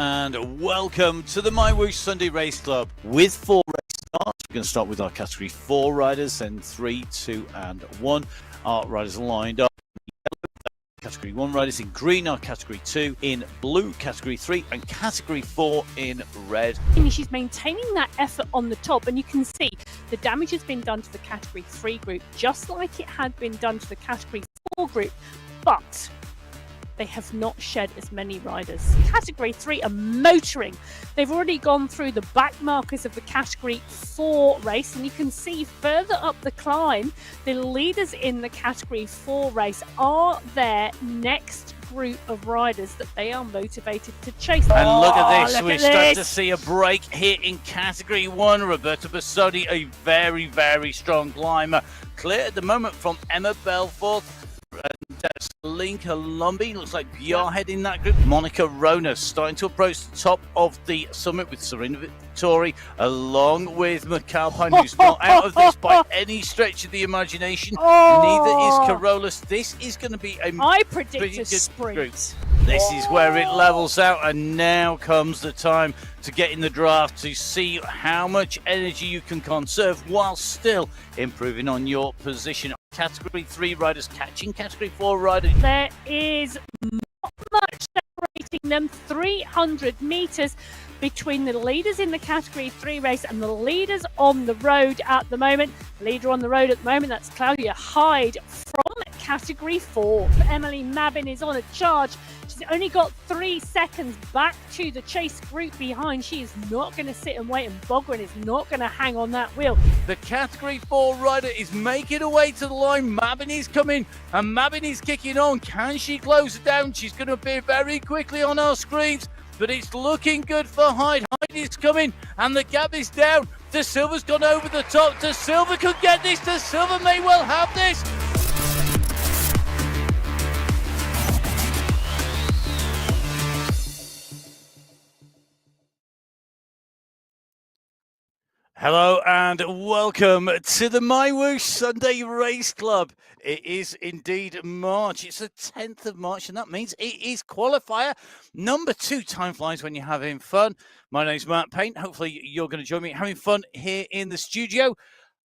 and welcome to the MyWhoosh Sunday Race Club with 4 race starts. We're going to start with our Category 4 riders, then 3, 2 and 1. Our riders are lined up. Category 1 riders in green, our Category 2 in blue, Category 3 and Category 4 in red. She's maintaining that effort on the top, and you can see the damage has been done to the Category 3 group, just like it had been done to the Category 4 group, but they have not shed as many riders. Category 3 are motoring. They've already gone through the back markers of the Category 4 race, and you can see further up the climb, the leaders in the Category 4 race are their next group of riders that they are motivated to chase. And look at this, we're starting to see a break here in Category 1. Roberta Bassoni, a very, very strong climber. Clear at the moment from Emma Belfort. And Linka Lumby, looks like Bjarhead in that group. Monica Rona starting to approach the top of the summit with Serena Vittori, along with McAlpine, who's not out of this by any stretch of the imagination. Neither is Carolus. This is going to be a I predict a sprint group. sprint. This is where it levels out, and now comes the time to get in the draft to see how much energy you can conserve while still improving on your position. Category 3 riders catching Category 4 riders. There is not much separating them, 300 metres between the leaders in the Category 3 race and the leaders on the road at the moment. Leader on the road at the moment, that's Claudia Hyde from Category 4. Emily Mabin is on a charge. She's only got 3 seconds back to the chase group behind. She is not going to sit and wait, and Bogren is not going to hang on that wheel. The Category 4 rider is making her way to the line. Mabin is coming, and Mabin is kicking on. Can she close it down? She's going to appear very quickly on our screens, but it's looking good for Hyde. Hyde is coming, and the gap is down. De Silva's gone over the top. De Silva could get this. De Silva may well have this. Hello and welcome to the MyWhoosh Sunday Race Club. It is indeed March. It's the 10th of March, and that means it is qualifier number 2. Time flies when you're having fun. My name's Matt Payne. Hopefully you're going to join me having fun here in the studio.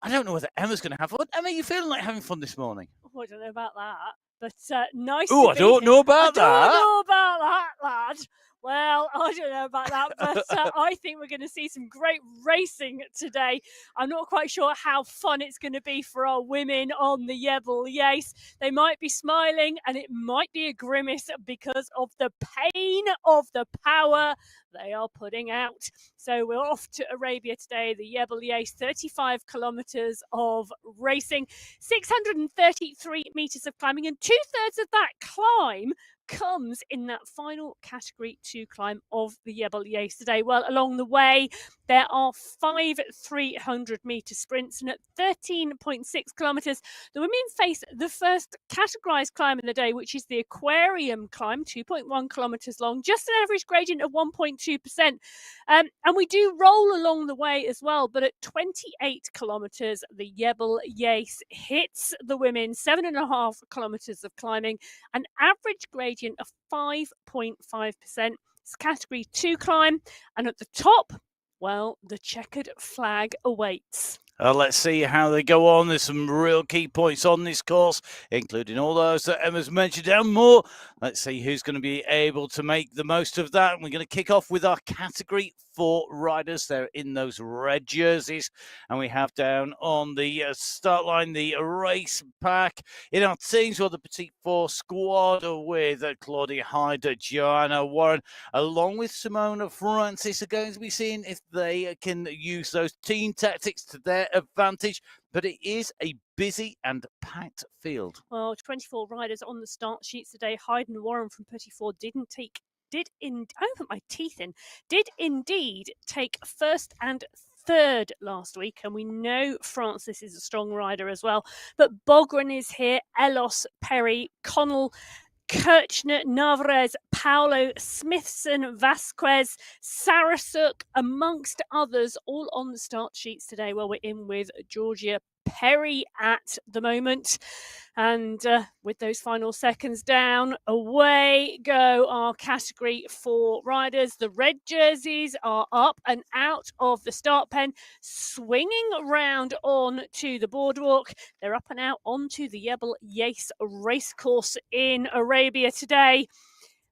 I don't know whether Emma's going to have fun. Emma, you feeling like having fun this morning? Oh, I don't know about that, but nice. Oh, I don't know about that. I don't know about that, lad. Well, I don't know about that, but I think we're going to see some great racing today. I'm not quite sure how fun it's going to be for our women on the Yebel Yace. They might be smiling, and it might be a grimace because of the pain of the power they are putting out. So we're off to Arabia today, the Yebel Yace, 35 kilometers of racing, 633 meters of climbing, and 2/3 of that climb comes in that final Category 2 climb of the Yebel Yace today. Well, along the way, there are 5 300-meter sprints, and at 13.6 kilometers, the women face the first categorized climb of the day, which is the Aquarium climb, 2.1 kilometers long, just an average gradient of 1.2%. And we do roll along the way as well, but at 28 kilometers, the Yebel Yace hits the women, 7.5 kilometers of climbing, an average gradient of 5.5%. It's Category 2 climb, and at the top, well, the checkered flag awaits. Let's see how they go on. There's some real key points on this course, including all those that Emma's mentioned and more. Let's see who's going to be able to make the most of that. We're going to kick off with our Category 4 riders. They're in those red jerseys, and we have down on the start line the race pack. In our teams, well, the Petite 4 squad with Claudia Hyde, Joanna Warren, along with Simona Francis, are going to be seeing if they can use those team tactics to their advantage, but it is a busy and packed field. Well, 24 riders on the start sheets today. Hyde and Warren from Petit 4 did indeed take first and third last week, and we know Francis is a strong rider as well. But Bogren is here, Elos, Perry, Connell, Kirchner, Navarez, Paolo, Smithson, Vasquez, Sarasuk, amongst others, all on the start sheets today. Well, we're in with Georgia Perry at the moment. And with those final seconds down, away go our Category 4 riders. The red jerseys are up and out of the start pen, swinging around on to the boardwalk. They're up and out onto the Jebel Yais racecourse in Arabia today.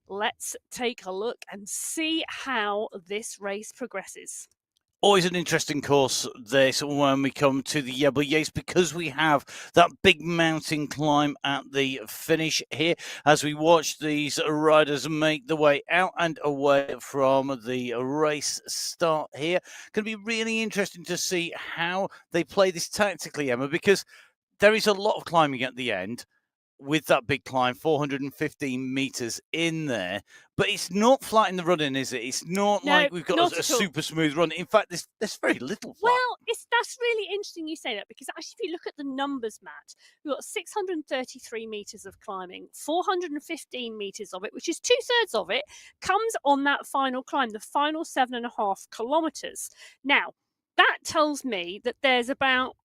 Let's take a look and see how this race progresses. Always an interesting course, this, when we come to the Jebel Yais, because we have that big mountain climb at the finish here as we watch these riders make the way out and away from the race start here. Going to be really interesting to see how they play this tactically, Emma, because there is a lot of climbing at the end. With that big climb, 415 meters in there, but it's not flat in the running, is it? It's not like we've got a super smooth run. In fact, there's very little flat. Well, that's really interesting you say that, because actually, if you look at the numbers, Matt, we've got 633 meters of climbing, 415 meters of it, which is 2/3 of it, comes on that final climb, the final 7.5 kilometers. Now, that tells me that there's about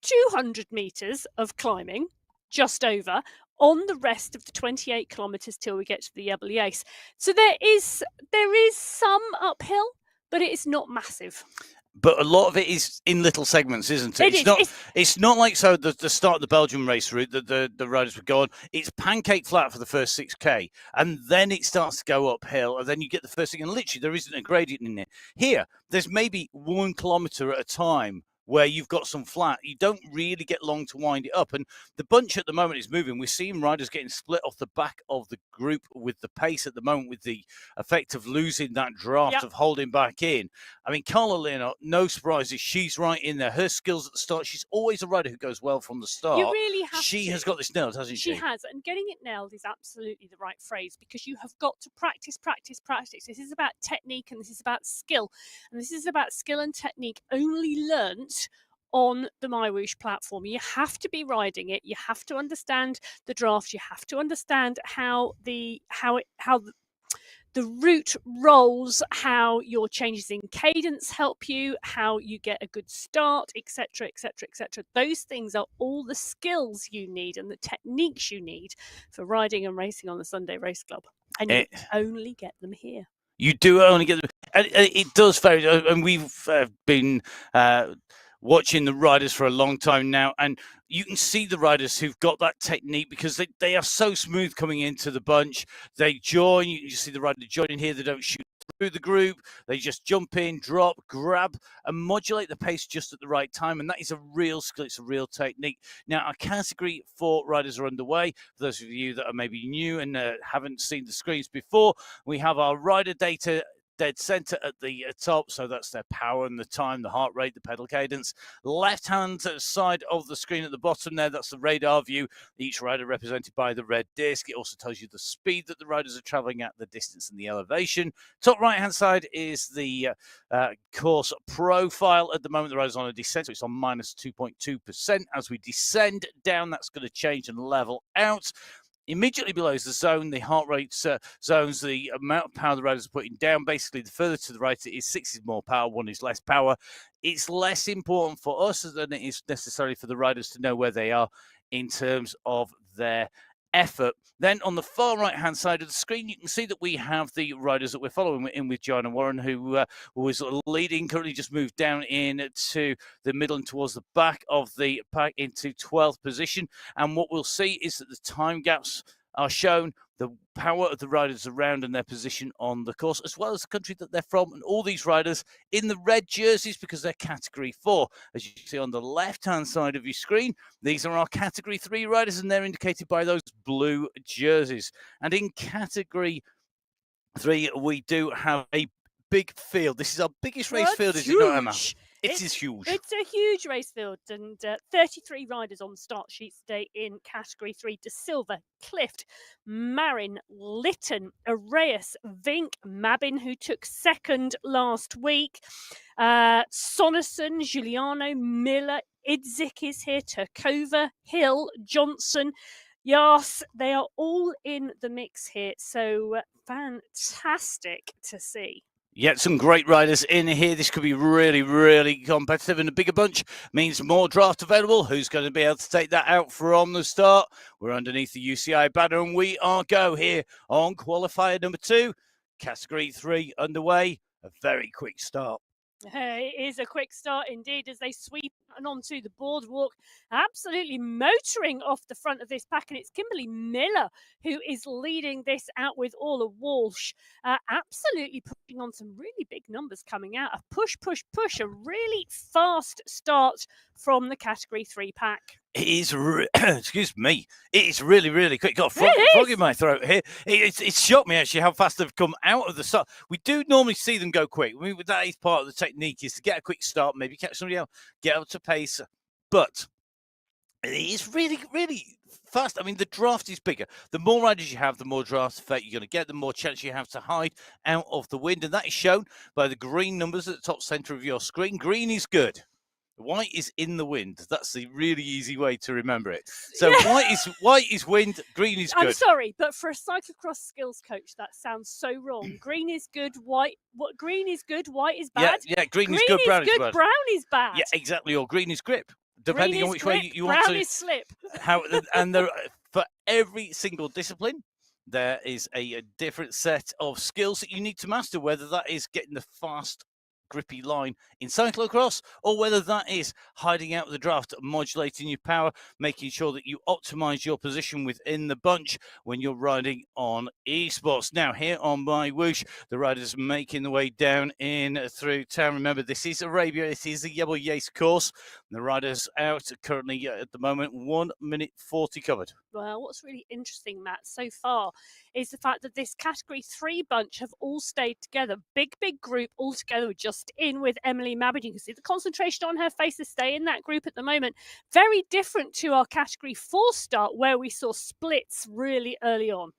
200 meters of climbing, just over, on the rest of the 28 kilometers till we get to the Jebel Yais. So there is some uphill, but it's not massive. But a lot of it is in little segments, isn't it? It's not like the start of the Belgian race route that the riders would go on. It's pancake flat for the first 6K, and then it starts to go uphill, and then you get the first thing, and literally there isn't a gradient in it. Here, there's maybe 1 kilometer at a time where you've got some flat. You don't really get long to wind it up. And the bunch at the moment is moving. We're seeing riders getting split off the back of the group with the pace at the moment, with the effect of losing that draft of holding back in. I mean, Carla Leonard, no surprises, she's right in there. Her skills at the start, she's always a rider who goes well from the start. You really have She has got this nailed, hasn't she? She has, and getting it nailed is absolutely the right phrase, because you have got to practice. This is about technique, and this is about skill. And this is about skill and technique only learnt on the MyWhoosh platform. You have to be riding it. You have to understand the draft. You have to understand how the route rolls, how your changes in cadence help you, how you get a good start, etc., etc., etc. Those things are all the skills you need and the techniques you need for riding and racing on the Sunday Race Club. And you only get them here. You do only get them. And it does vary. And we've been watching the riders for a long time now, and you can see the riders who've got that technique, because they are so smooth coming into the bunch. They join. You see the rider joining here. They don't shoot through the group. They just jump in, drop, grab, and modulate the pace just at the right time. And that is a real skill. It's a real technique. Now, our Category 4 riders are underway. For those of you that are maybe new and haven't seen the screens before, we have our rider data dead center at the top, so that's their power and the time, the heart rate, the pedal cadence. Left hand side of the screen at the bottom there, that's the radar view, each rider represented by the red disc. It also tells you the speed that the riders are traveling at, the distance and the elevation. Top right hand side is the course profile. At the moment the rider's on a descent, so it's on minus 2.2%. As we descend down, that's going to change and level out. Immediately below is the zone, the heart rate zones, the amount of power the riders are putting down. Basically, the further to the right it is, 6 is more power, 1 is less power. It's less important for us than it is necessarily for the riders to know where they are in terms of their effort. Then on the far right-hand side of the screen, you can see that we have the riders that we're following. We're in with Joanna Warren, who was leading, currently just moved down into the middle and towards the back of the pack into 12th position. And what we'll see is that the time gaps are shown, the power of the riders around and their position on the course, as well as the country that they're from. And all these riders in the red jerseys, because they're Category 4. As you can see on the left-hand side of your screen, these are our Category 3 riders, and they're indicated by those blue jerseys. And in Category 3, we do have a big field. This is our biggest race field, is it not, Emma? It is huge. It's a huge race field, and 33 riders on the start sheets today in Category 3. De Silva, Clift, Marin, Lytton, Arrayas, Vink, Mabin, who took second last week, Sonnerson, Giuliano, Miller, Idzik is here, Turkova, Hill, Johnson, Yas. They are all in the mix here, so fantastic to see. Yet some great riders in here. This could be really, really competitive, and a bigger bunch means more draft available. Who's going to be able to take that out from the start? We're underneath the UCI banner, and we are go here on qualifier number 2, category 3 underway. A very quick start. It is a quick start indeed as they sweep onto the boardwalk, absolutely motoring off the front of this pack. And it's Kimberly Miller who is leading this out with Orla Walsh, absolutely putting on some really big numbers coming out. A push, push, push, a really fast start from the category 3 pack. It is, excuse me, it is really, really quick. Got a frog in my throat here. It's shocked me actually how fast they've come out of the start. We do normally see them go quick. I mean, that is part of the technique, is to get a quick start, maybe catch somebody else, get up to pace. But it is really, really fast. I mean, the draft is bigger. The more riders you have, the more draft effect you're going to get, the more chance you have to hide out of the wind. And that is shown by the green numbers at the top center of your screen. Green is good. White is in the wind. That's the really easy way to remember it. So yeah. white is wind, green is good. I'm sorry, but for a cyclocross skills coach, that sounds so wrong. Green is good, green is good, white is bad. Yeah, green is good, brown is bad. Brown is bad. Yeah, exactly. Or green is grip, depending on which way you want to. Brown is slip. And there, for every single discipline, there is a different set of skills that you need to master, whether that is getting the fast, grippy line in cyclocross, or whether that is hiding out the draft, modulating your power, making sure that you optimize your position within the bunch when you're riding on esports. Now, here on MyWhoosh, the riders making the way down in through town. Remember, this is Arabia. It is the Yebel Yates course. The riders out currently at the moment 1 minute 40 covered. Well, what's really interesting, Matt, so far is the fact that this category 3 bunch have all stayed together. Big group all together, just in with Emily Mabbage. You can see the concentration on her face to stay in that group at the moment. Very different to our category 4 start, where we saw splits really early on.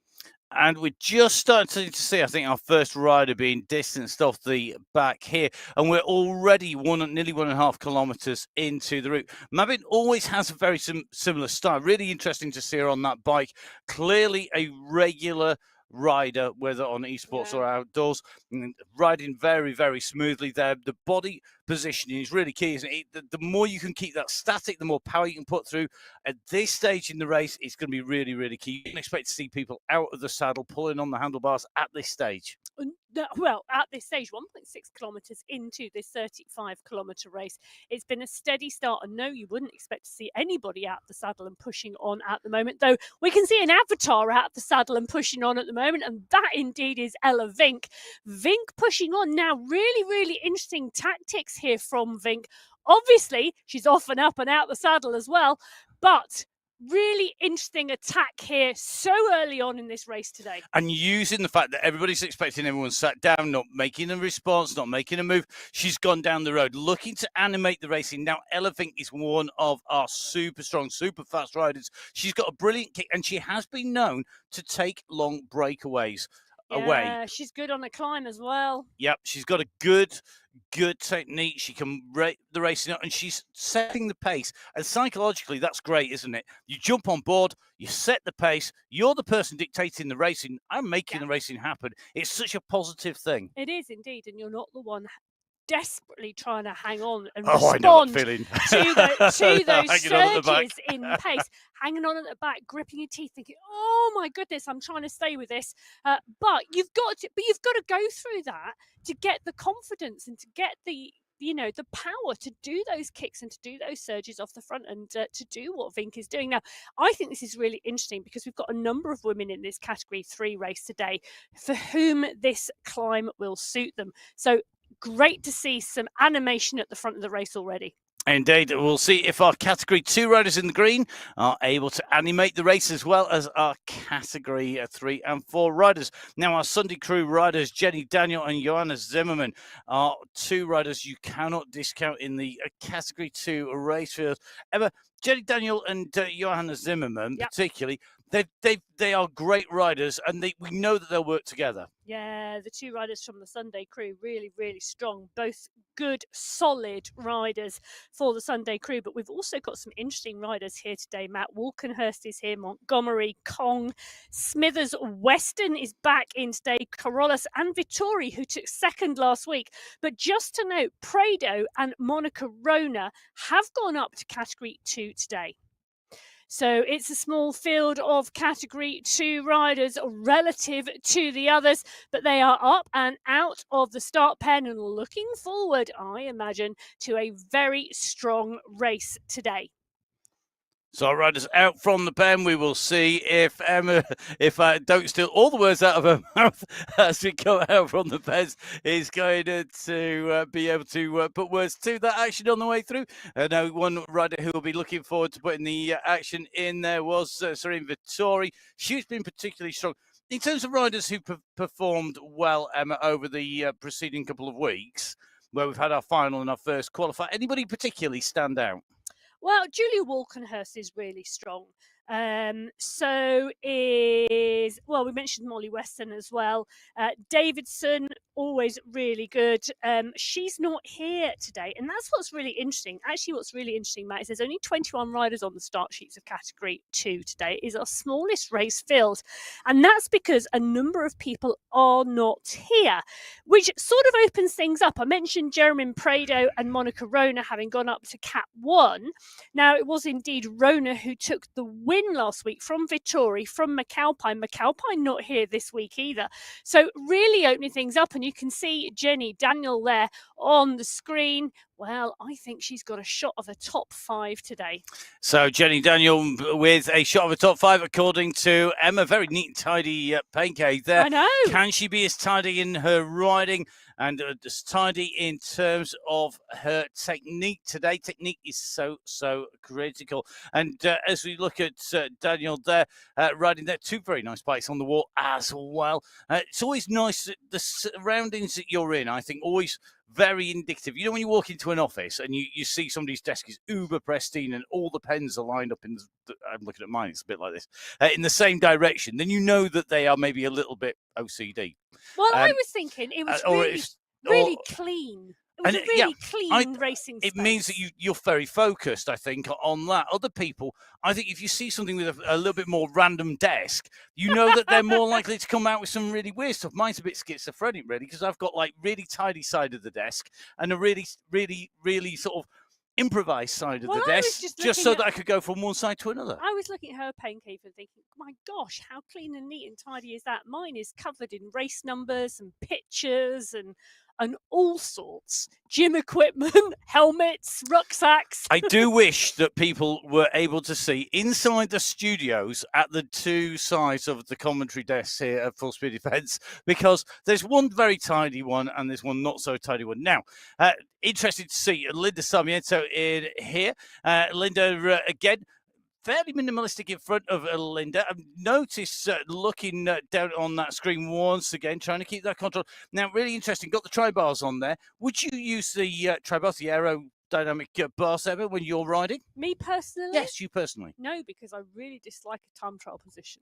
And we're just starting to see, I think, our first rider being distanced off the back here. And we're already nearly 1.5 kilometers into the route. Mabin always has a very similar style. Really interesting to see her on that bike. Clearly a regular rider, whether on esports or outdoors, riding very, very smoothly there. The body positioning is really key, isn't it? The more you can keep that static, the more power you can put through. At this stage in the race, it's going to be really, really key. You can expect to see people out of the saddle, pulling on the handlebars at this stage. Well, at this stage, 1.6 kilometers into this 35-kilometer race, it's been a steady start. And no, you wouldn't expect to see anybody out of the saddle and pushing on at the moment, though we can see an avatar out of the saddle and pushing on at the moment, and that indeed is Ella Vink. Vink pushing on now. Really, really interesting tactics here from Vink. Obviously, she's off and up and out the saddle as well, but really interesting attack here so early on in this race today. And using the fact that everybody's expecting everyone sat down, not making a response, not making a move. She's gone down the road, looking to animate the racing. Now, Ella Vink is one of our super strong, super fast riders. She's got a brilliant kick, and she has been known to take long breakaways away. Yeah, she's good on a climb as well. Yep, she's got a good technique. She can rate the racing up, and she's setting the pace. And psychologically, that's great, isn't it? You jump on board, you set the pace. You're the person dictating the racing. I'm making the racing happen. It's such a positive thing. It is indeed, and you're not the one desperately trying to hang on and respond to those surges in pace, hanging on at the back, gripping your teeth, thinking, "Oh my goodness, I'm trying to stay with this." But you've got to go through that to get the confidence and to get the power to do those kicks and to do those surges off the front and to do what Vink is doing. Now, I think this is really interesting because we've got a number of women in this category 3 race today for whom this climb will suit them. So great to see some animation at the front of the race already. Indeed, we'll see if our Category 2 riders in the green are able to animate the race as well as our Category 3 and 4 riders. Now, our Sunday Crew riders, Jenny Daniel and Johanna Zimmerman, are 2 riders you cannot discount in the Category 2 race field. Emma, Jenny Daniel and Johanna Zimmerman, Yep. particularly, they are great riders, and we know that they'll work together. Yeah, the two riders from the Sunday crew, really, really strong. Both good, solid riders for the Sunday crew. But we've also got some interesting riders here today. Matt Walkenhurst is here, Montgomery, Kong, Smithers, Weston is back in today, Corollas and Vittori, who took second last week. But just to note, Prado and Monica Rona have gone up to Category 2 today. So it's a small field of Category 2 riders relative to the others, but they are up and out of the start pen and looking forward, I imagine, to a very strong race today. So our riders out from the pen. We will see if Emma, if I don't steal all the words out of her mouth as we come out from the pens, is going to be able to put words to that action on the way through. Now, one rider who will be looking forward to putting the action in there was Serene Vittori. She's been particularly strong. In terms of riders who performed well, Emma, over the preceding couple of weeks, where we've had our final and our first qualifier, anybody particularly stand out? Well, Julia Walkenhurst is really strong. So is, well, we mentioned Molly Weston as well. Davidson, always really good. She's not here today, and that's what's really interesting. Actually, what's really interesting, Matt, is there's only 21 riders on the start sheets of Category 2 today. It is our smallest race field, and that's because a number of people are not here, which sort of opens things up. I mentioned Jeremy Prado and Monica Rona having gone up to Cat 1. Now, it was indeed Rona who took the win last week from Vittori, from McAlpine. McAlpine not here this week either. So really opening things up, and you can see Jenny Daniel there on the screen. Well, I think she's got a shot of a top 5 today. So Jenny Daniel with a shot of a top 5, according to Emma. Very neat and tidy pancake there. I know. Can she be as tidy in her riding and as tidy in terms of her technique today? Technique is so critical. And as we look at Daniel there, riding there, 2 very nice bikes on the wall as well. It's always nice, the surroundings that you're in, I think, always very indicative. You know, when you walk into an office and you see somebody's desk is uber pristine and all the pens are lined up in I'm looking at mine, it's a bit like this, in the same direction, then you know that they are maybe a little bit OCD. Well, I was thinking it was really clean. It was a really clean racing space. It means that you're very focused, I think, on that. Other people, I think if you see something with a little bit more random desk, you know that they're more likely to come out with some really weird stuff. Mine's a bit schizophrenic, really, because I've got like really tidy side of the desk and a really sort of improvised side of the desk, just so that I could go from one side to another. I was looking at her pen cave and thinking, my gosh, how clean and neat and tidy is that? Mine is covered in race numbers and pictures and all sorts. Gym equipment, helmets, rucksacks. I do wish that people were able to see inside the studios at the 2 sides of the commentary desks here at Full Speed Events, because there's one very tidy one and there's one not so tidy one. Now, interested to see Linda Sarmiento in here. Linda, again, fairly minimalistic in front of Linda. Notice looking down on that screen once again, trying to keep that control. Now, really interesting. Got the tri-bars on there. Would you use the tri-bars, the aerodynamic bar saver, when you're riding? Me personally? Yes, you personally. No, because I really dislike a time trial position.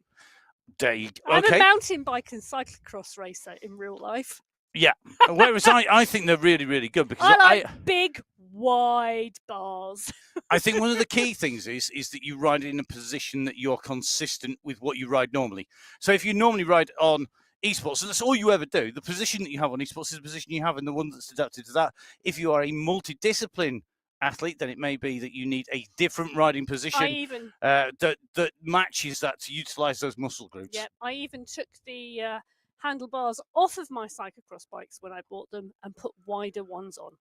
There you go. I'm a mountain bike and cyclocross racer in real life. Yeah. Whereas I think they're really, really good because I like big, wide bars. I think one of the key things is that you ride in a position that you're consistent with what you ride normally. So if you normally ride on esports, and that's all you ever do, the position that you have on esports is the position you have and the one that's adapted to that. If you are a multidiscipline athlete, then it may be that you need a different riding position that matches that to utilize those muscle groups. Yeah, I even took the handlebars off of my cyclocross bikes when I bought them and put wider ones on.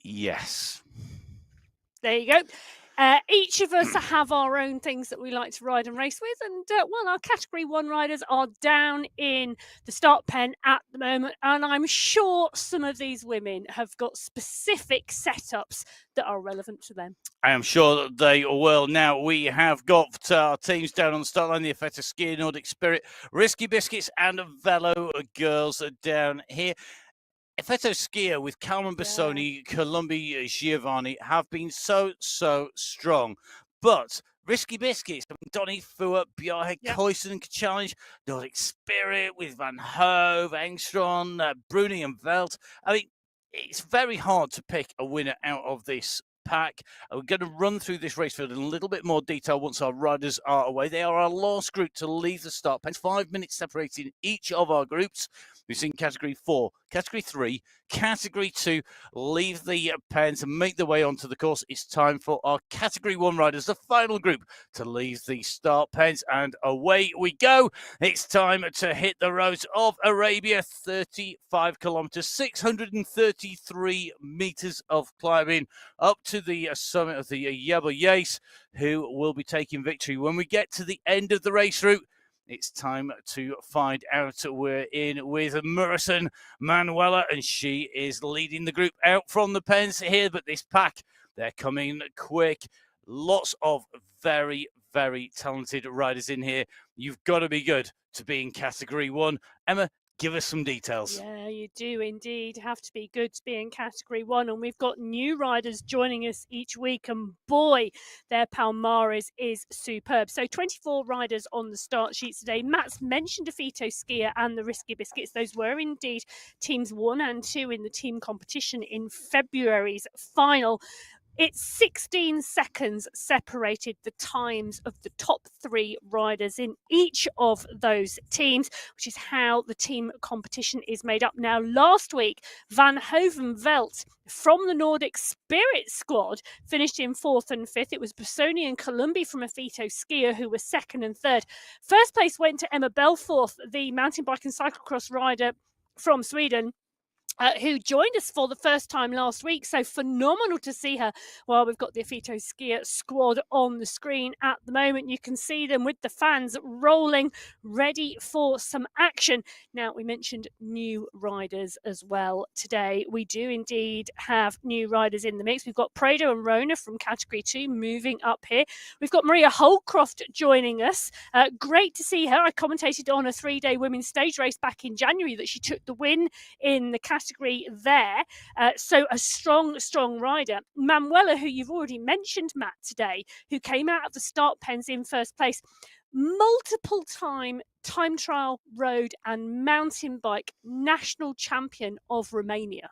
Yes. There you go. Each of us have our own things that we like to ride and race with. And, well, our Category 1 riders are down in the start pen at the moment. And I'm sure some of these women have got specific setups that are relevant to them. I am sure that they will. Now, we have got our teams down on the start line. The Effetta Ski, Nordic Spirit, Risky Biscuits and Velo Girls are down here. Effetto Skier with Calman Bassoni, Columbi Giovanni have been so strong. But Risky Biscuits, Donny Fuhr, Bjarne Yep. Koysen can challenge, Nordic Spirit with Van Hove, Engstrom, Bruni and Velt. I mean, it's very hard to pick a winner out of this pack. We're going to run through this race field in a little bit more detail once our riders are away. They are our last group to leave the start pen. 5 minutes separating each of our groups. We've seen Category 4, Category 3, Category 2 leave the pens and make their way onto the course. It's time for our Category 1 riders, the final group, to leave the start pens, and away we go. It's time to hit the roads of Arabia. 35 kilometers, 633 meters of climbing up to the summit of the Jebel Yais, who will be taking victory. When we get to the end of the race route, it's time to find out. We're in with Murison Manuela, and she is leading the group out from the pens here. But this pack, they're coming quick. Lots of very, very talented riders in here. You've got to be good to be in Category 1. Emma, give us some details. Yeah, you do indeed have to be good to be in Category 1. And we've got new riders joining us each week. And boy, their Palmares is superb. So 24 riders on the start sheets today. Matt's mentioned Defito Skier and the Risky Biscuits. Those were indeed teams 1 and 2 in the team competition in February's final. It's 16 seconds separated the times of the top 3 riders in each of those teams, which is how the team competition is made up. Now, last week, Van Hoven-Velt from the Nordic Spirit squad finished in 4th and 5th. It was Busoni and Columbi from Afito Skier who were 2nd and 3rd. First place went to Emma Belforth, the mountain bike and cyclocross rider from Sweden, who joined us for the first time last week. So phenomenal to see her. Well, we've got the Afito Skier squad on the screen at the moment. You can see them with the fans rolling, ready for some action. Now, we mentioned new riders as well today. We do indeed have new riders in the mix. We've got Prado and Rona from Category 2 moving up here. We've got Maria Holcroft joining us. Great to see her. I commentated on a 3-day women's stage race back in January that she took the win in the category there. So a strong rider. Manuela, who you've already mentioned, Matt, today, who came out of the start pens in first place. Multiple time trial, road and mountain bike national champion of Romania.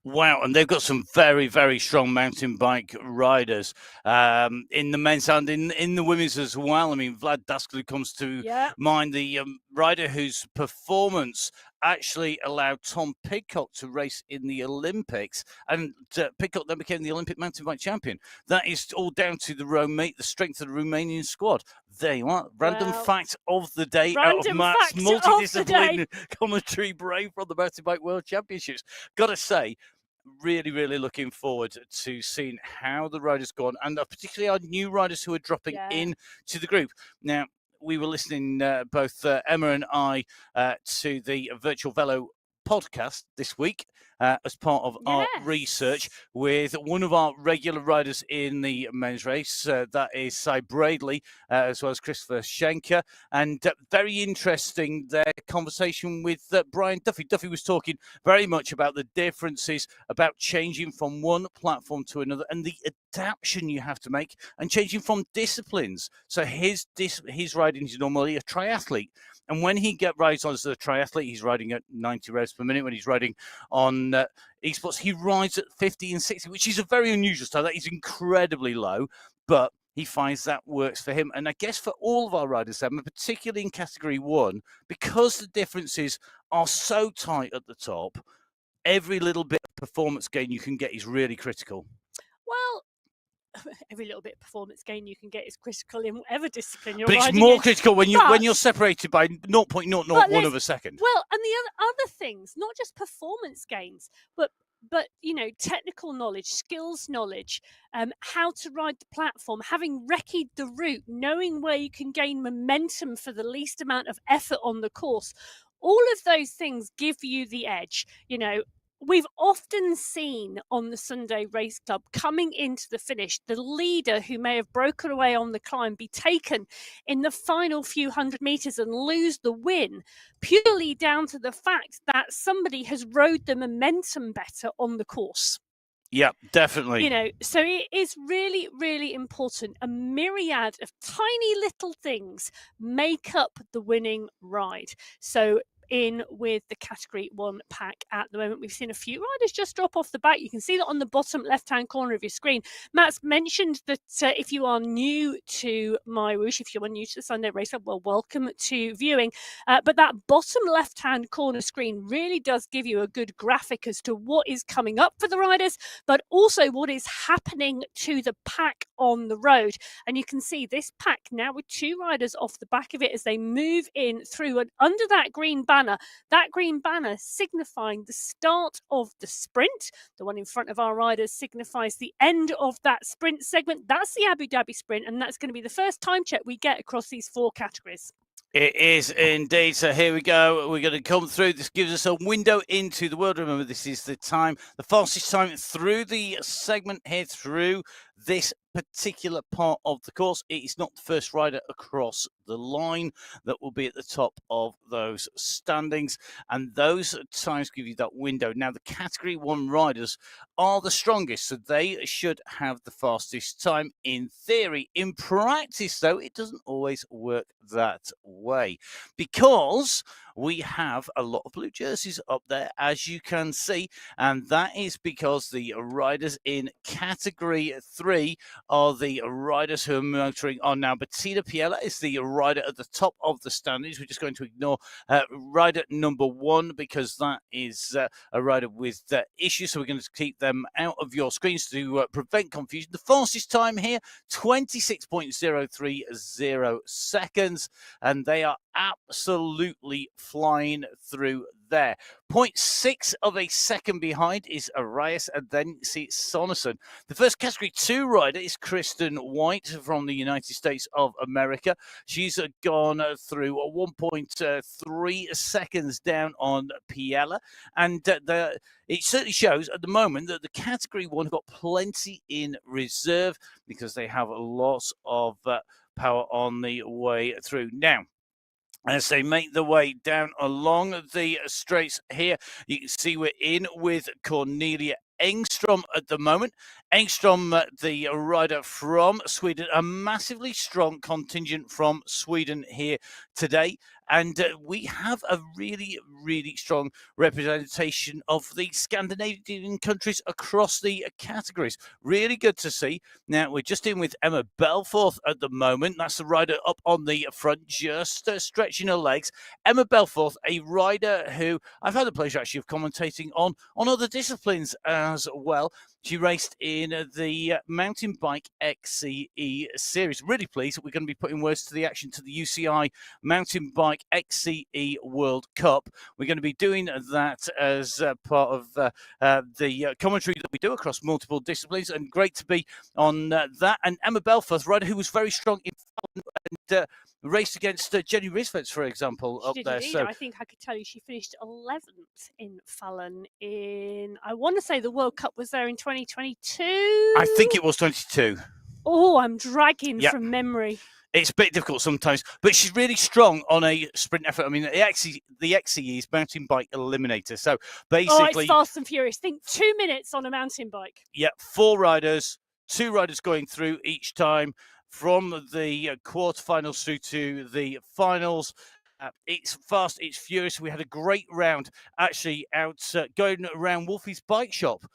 Wow, and they've got some very, very strong mountain bike riders in the men's and in the women's as well. I mean, Vlad Daskal comes to mind, the rider whose performance actually allowed Tom Pidcock to race in the Olympics, and Pidcock then became the Olympic mountain bike champion. That is all down to the strength of the Romanian squad. There you are. Random fact of the day out of Matt's multidisciplinary commentary brain from the Mountain Bike World Championships. Got to say, really, really looking forward to seeing how the riders go on, and particularly our new riders who are dropping in to the group. Now, we were listening, both Emma and I, to the Virtual Velo podcast this week as part of our research with one of our regular riders in the men's race. That is Cy Bradley, as well as Christopher Schenker. And very interesting, their conversation with Brian Duffy. Duffy was talking very much about the differences about changing from one platform to another and the adaptation you have to make, and changing from disciplines. So his riding is normally a triathlete. And when he rides on as a triathlete, he's riding at 90 revs per minute. When he's riding on esports, he rides at 50 and 60, which is a very unusual style. That is incredibly low, but he finds that works for him. And I guess for all of our riders, particularly in Category 1, because the differences are so tight at the top, every little bit of performance gain you can get is really critical. Well, every little bit of performance gain you can get is critical in whatever discipline you're riding. But it's more critical when you're separated by 0.001 of a second. Well, and the other things, not just performance gains, but technical knowledge, skills knowledge, how to ride the platform, having recce'd the route, knowing where you can gain momentum for the least amount of effort on the course. All of those things give you the edge. We've often seen on the Sunday Race Club coming into the finish, the leader who may have broken away on the climb be taken in the final few hundred meters and lose the win, purely down to the fact that somebody has rode the momentum better on the course. Yeah, definitely. You know, so it is really, really important. A myriad of tiny little things make up the winning ride. So in with the category 1 pack at the moment, we've seen a few riders just drop off the back. You can see that on the bottom left hand corner of your screen. Matt's mentioned that if you are new to MyWhoosh, if you are new to the Sunday Race Club, well, welcome to viewing. But that bottom left hand corner screen really does give you a good graphic as to what is coming up for the riders, but also what is happening to the pack on the road. And you can see this pack now with 2 riders off the back of it as they move in through and under that green banner signifying the start of the sprint. The one in front of our riders signifies the end of that sprint segment. That's the Abu Dhabi sprint, and that's going to be the first time check we get across these 4 categories. It is indeed. So here we go. We're going to come through. This gives us a window into the world. Remember, this is the fastest time through the segment here, through this particular part of the course. It is not the first rider across the line that will be at the top of those standings, and those times give you that window. Now, the category 1 riders are the strongest, so they should have the fastest time in theory. In practice, though, it doesn't always work that way, because we have a lot of blue jerseys up there, as you can see, and that is because the riders in category 3 are the riders who are motoring on now. Bettina Piella is the rider at the top of the standings. We're just going to ignore rider number 1 because that is a rider with issues, so we're going to keep them out of your screens to prevent confusion. The fastest time here, 26.030 seconds, and they are absolutely flying through there. 0.6 of a second behind is Arias, and then see Sonnerson. The first category 2 rider is Kristen White from the United States of America. She's gone through 1.3 seconds down on Piella, and it certainly shows at the moment that the category 1 have got plenty in reserve because they have lots of power on the way through. Now, as they make their way down along the straights here, you can see we're in with Cornelia Engstrom at the moment. Engstrom, the rider from Sweden, a massively strong contingent from Sweden here today. And we have a really, really strong representation of the Scandinavian countries across the categories. Really good to see. Now, we're just in with Emma Belforth at the moment. That's the rider up on the front, just stretching her legs. Emma Belforth, a rider who I've had the pleasure actually of commentating on other disciplines as well. She raced in the mountain bike XCE series. Really pleased that we're going to be putting words to the action to the UCI Mountain Bike XCE World Cup. We're going to be doing that as part of the commentary that we do across multiple disciplines, and great to be on that. And Emma Belforth, rider who was very strong in and raced against Jenny Risvets, for example, She up did there. indeed. So I think I could tell you she finished 11th in Fallon in, I want to say the World Cup was there in 2022. I think it was 22. Oh, I'm dragging Yep. from memory. It's a bit difficult sometimes, but she's really strong on a sprint effort. I mean, the XCE is mountain bike eliminator. So basically, it's fast and furious. Think 2 minutes on a mountain bike. Yeah, 4 riders, 2 riders going through each time from the quarterfinals through to the finals. It's fast, it's furious. We had a great round actually out going around Wolfie's Bike Shop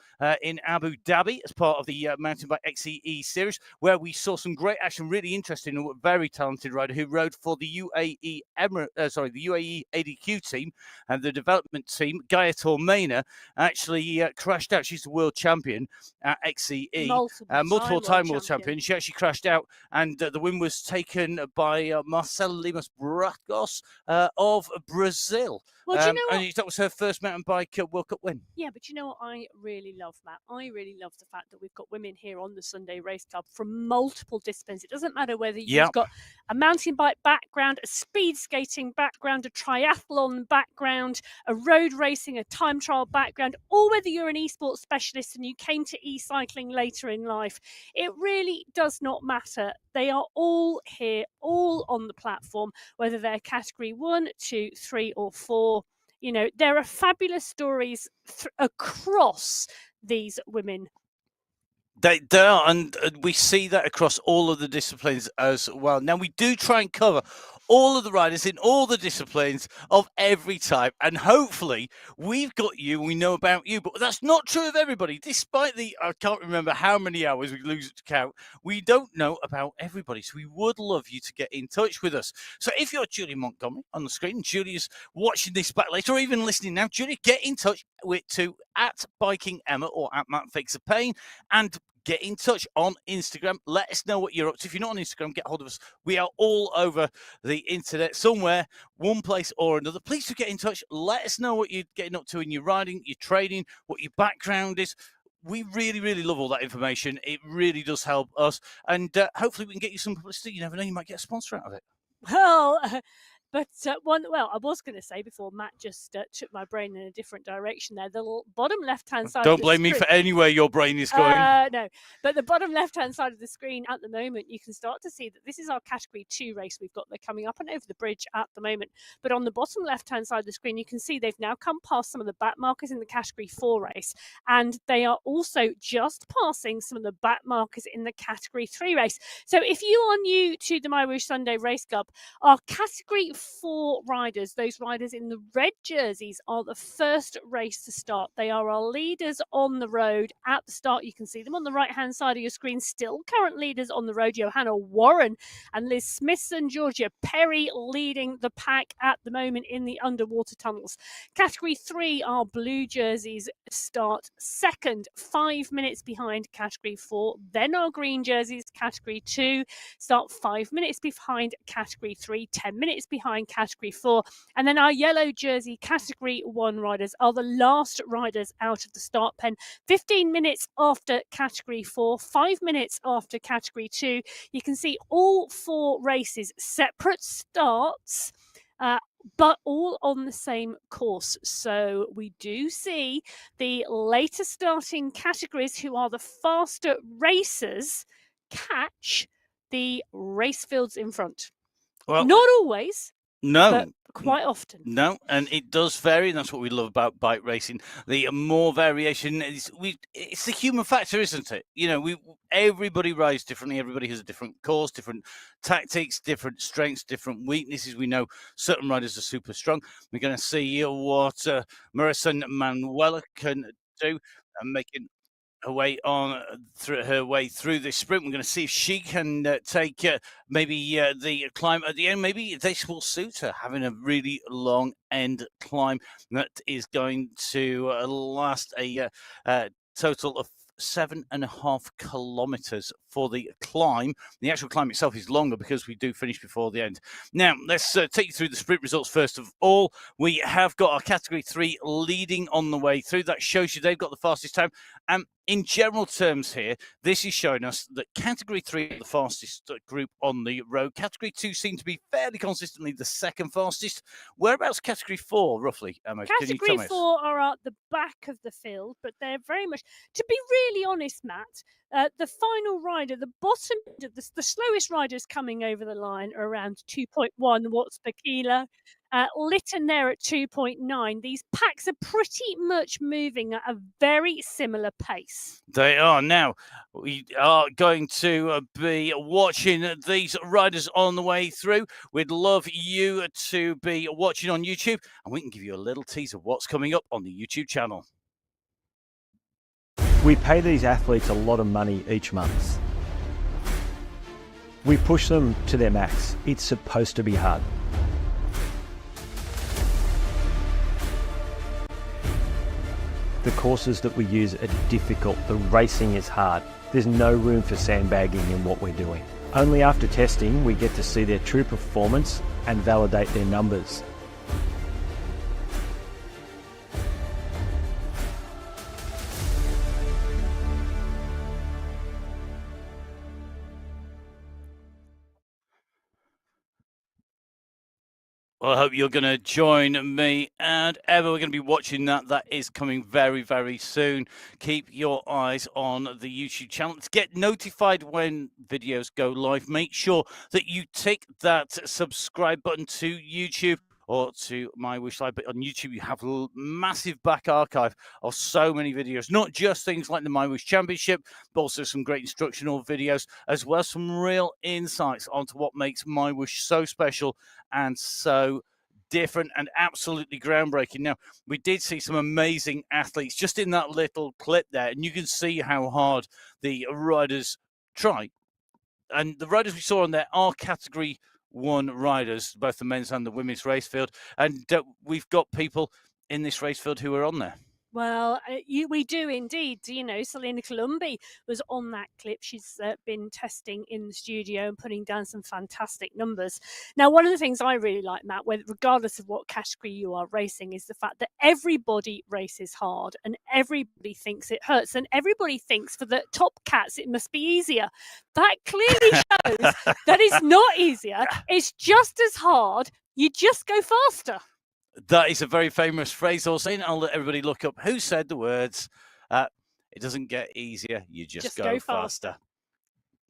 in Abu Dhabi as part of the Mountain Bike XCE series, where we saw some great action, really interesting and very talented rider who rode for the UAE the UAE ADQ team and the development team. Gaia Tormena actually crashed out. She's the world champion at XCE, multiple time world champion. She actually crashed out, and the win was taken by Marcela Limas Bracos of Brazil. Well, do you know what? And that was her first mountain bike World Cup win. Yeah, but you know what I really love, Matt? I really love the fact that we've got women here on the Sunday Race Club from multiple disciplines. It doesn't matter whether you've got a mountain bike background, a speed skating background, a triathlon background, a road racing, a time trial background, or whether you're an esports specialist and you came to e-cycling later in life. It really does not matter. They are all here, all on the platform, whether they're category 1, 2, 3, or 4. You know, there are fabulous stories across these women They are, and we see that across all of the disciplines as well. Now, we do try and cover all of the riders in all the disciplines of every type, and hopefully we've got you, we know about you, but that's not true of everybody. Despite I can't remember how many hours we lose to count, we don't know about everybody, so we would love you to get in touch with us. So if you're Julie Montgomery on the screen, Julie's watching this back later, or even listening now, Julie, get in touch to at Biking Emma or at Matt Fix a Pain, and get in touch on Instagram. Let us know what you're up to. If you're not on Instagram, get hold of us. We are all over the internet somewhere, one place or another. Please do get in touch. Let us know what you're getting up to in your riding, your training, what your background is. We really, really love all that information. It really does help us. And hopefully we can get you some publicity. You never know, you might get a sponsor out of it. Well, but I was going to say before Matt just took my brain in a different direction there. The bottom left-hand side. Don't blame me for anywhere your brain is going. No, but the bottom left-hand side of the screen at the moment, you can start to see that this is our Category 2 race we've got. They're coming up and over the bridge at the moment. But on the bottom left-hand side of the screen, you can see they've now come past some of the back markers in the Category 4 race, and they are also just passing some of the back markers in the Category 3 race. So if you are new to the MyWhoosh Sunday Race Club, our Category 4 riders, those riders in the red jerseys, are the first race to start. They are our leaders on the road at the start. You can see them on the right-hand side of your screen. Still current leaders on the road, Johanna Warren and Liz Smithson, Georgia Perry leading the pack at the moment in the underwater tunnels. Category 3, our blue jerseys start second, 5 minutes behind Category 4. Then our green jerseys, Category 2, start 5 minutes behind Category 3, 10 minutes behind Category 4. And then our yellow jersey Category 1 riders are the last riders out of the start pen, 15 minutes after Category 4, 5 minutes after Category 2. You can see all 4 races, separate starts, but all on the same course. So we do see the later starting categories, who are the faster racers, catch the race fields in front. Well, not always. No. But quite often. No, and it does vary, and that's what we love about bike racing. The more variation is it's the human factor, isn't it? You know, everybody rides differently. Everybody has a different course, different tactics, different strengths, different weaknesses. We know certain riders are super strong. We're going to see what Marissa Manuela can do, and making her way through this sprint. We're going to see if she can take maybe the climb at the end. Maybe this will suit her, having a really long end climb that is going to last a total of 7.5 kilometers for the climb. The actual climb itself is longer because we do finish before the end. Now, let's take you through the sprint results first of all. We have got our Category 3 leading on the way through. That shows you they've got the fastest time. In general terms here, this is showing us that Category 3 is the fastest group on the road. Category 2 seems to be fairly consistently the second fastest. Whereabouts Category 4, roughly, Emma? Category 4 are at the back of the field, but they're very much, to be really honest, Matt, the final rider, the bottom, the slowest riders coming over the line are around 2.1 watts per kilo. Lytton there at 2.9. These packs are pretty much moving at a very similar pace. They are. Now, we are going to be watching these riders on the way through. We'd love you to be watching on YouTube, and we can give you a little tease of what's coming up on the YouTube channel. We pay these athletes a lot of money each month. We push them to their max. It's supposed to be hard. The courses that we use are difficult. The racing is hard. There's no room for sandbagging in what we're doing. Only after testing, we get to see their true performance and validate their numbers. Well, I hope you're going to join me and Emma. We're going to be watching that. That is coming very, very soon. Keep your eyes on the YouTube channel to get notified when videos go live. Make sure that you tick that subscribe button to YouTube. or to MyWhoosh Live. But on YouTube, you have a massive back archive of so many videos, not just things like the MyWhoosh Championship, but also some great instructional videos, as well as some real insights onto what makes MyWhoosh so special and so different and absolutely groundbreaking. Now, we did see some amazing athletes just in that little clip there, and you can see how hard the riders try. And the riders we saw on there are Category 1 riders, both the men's and the women's race field. And we've got people in this race field who are on there. Well, we do indeed. You know, Selena Columbi was on that clip. She's been testing in the studio and putting down some fantastic numbers. Now, one of the things I really like, Matt, regardless of what category you are racing, is the fact that everybody races hard and everybody thinks it hurts. And everybody thinks for the top cats, it must be easier. That clearly shows that it's not easier. It's just as hard. You just go faster. That is a very famous phrase also. I'll let everybody look up who said the words. It doesn't get easier, you just go faster.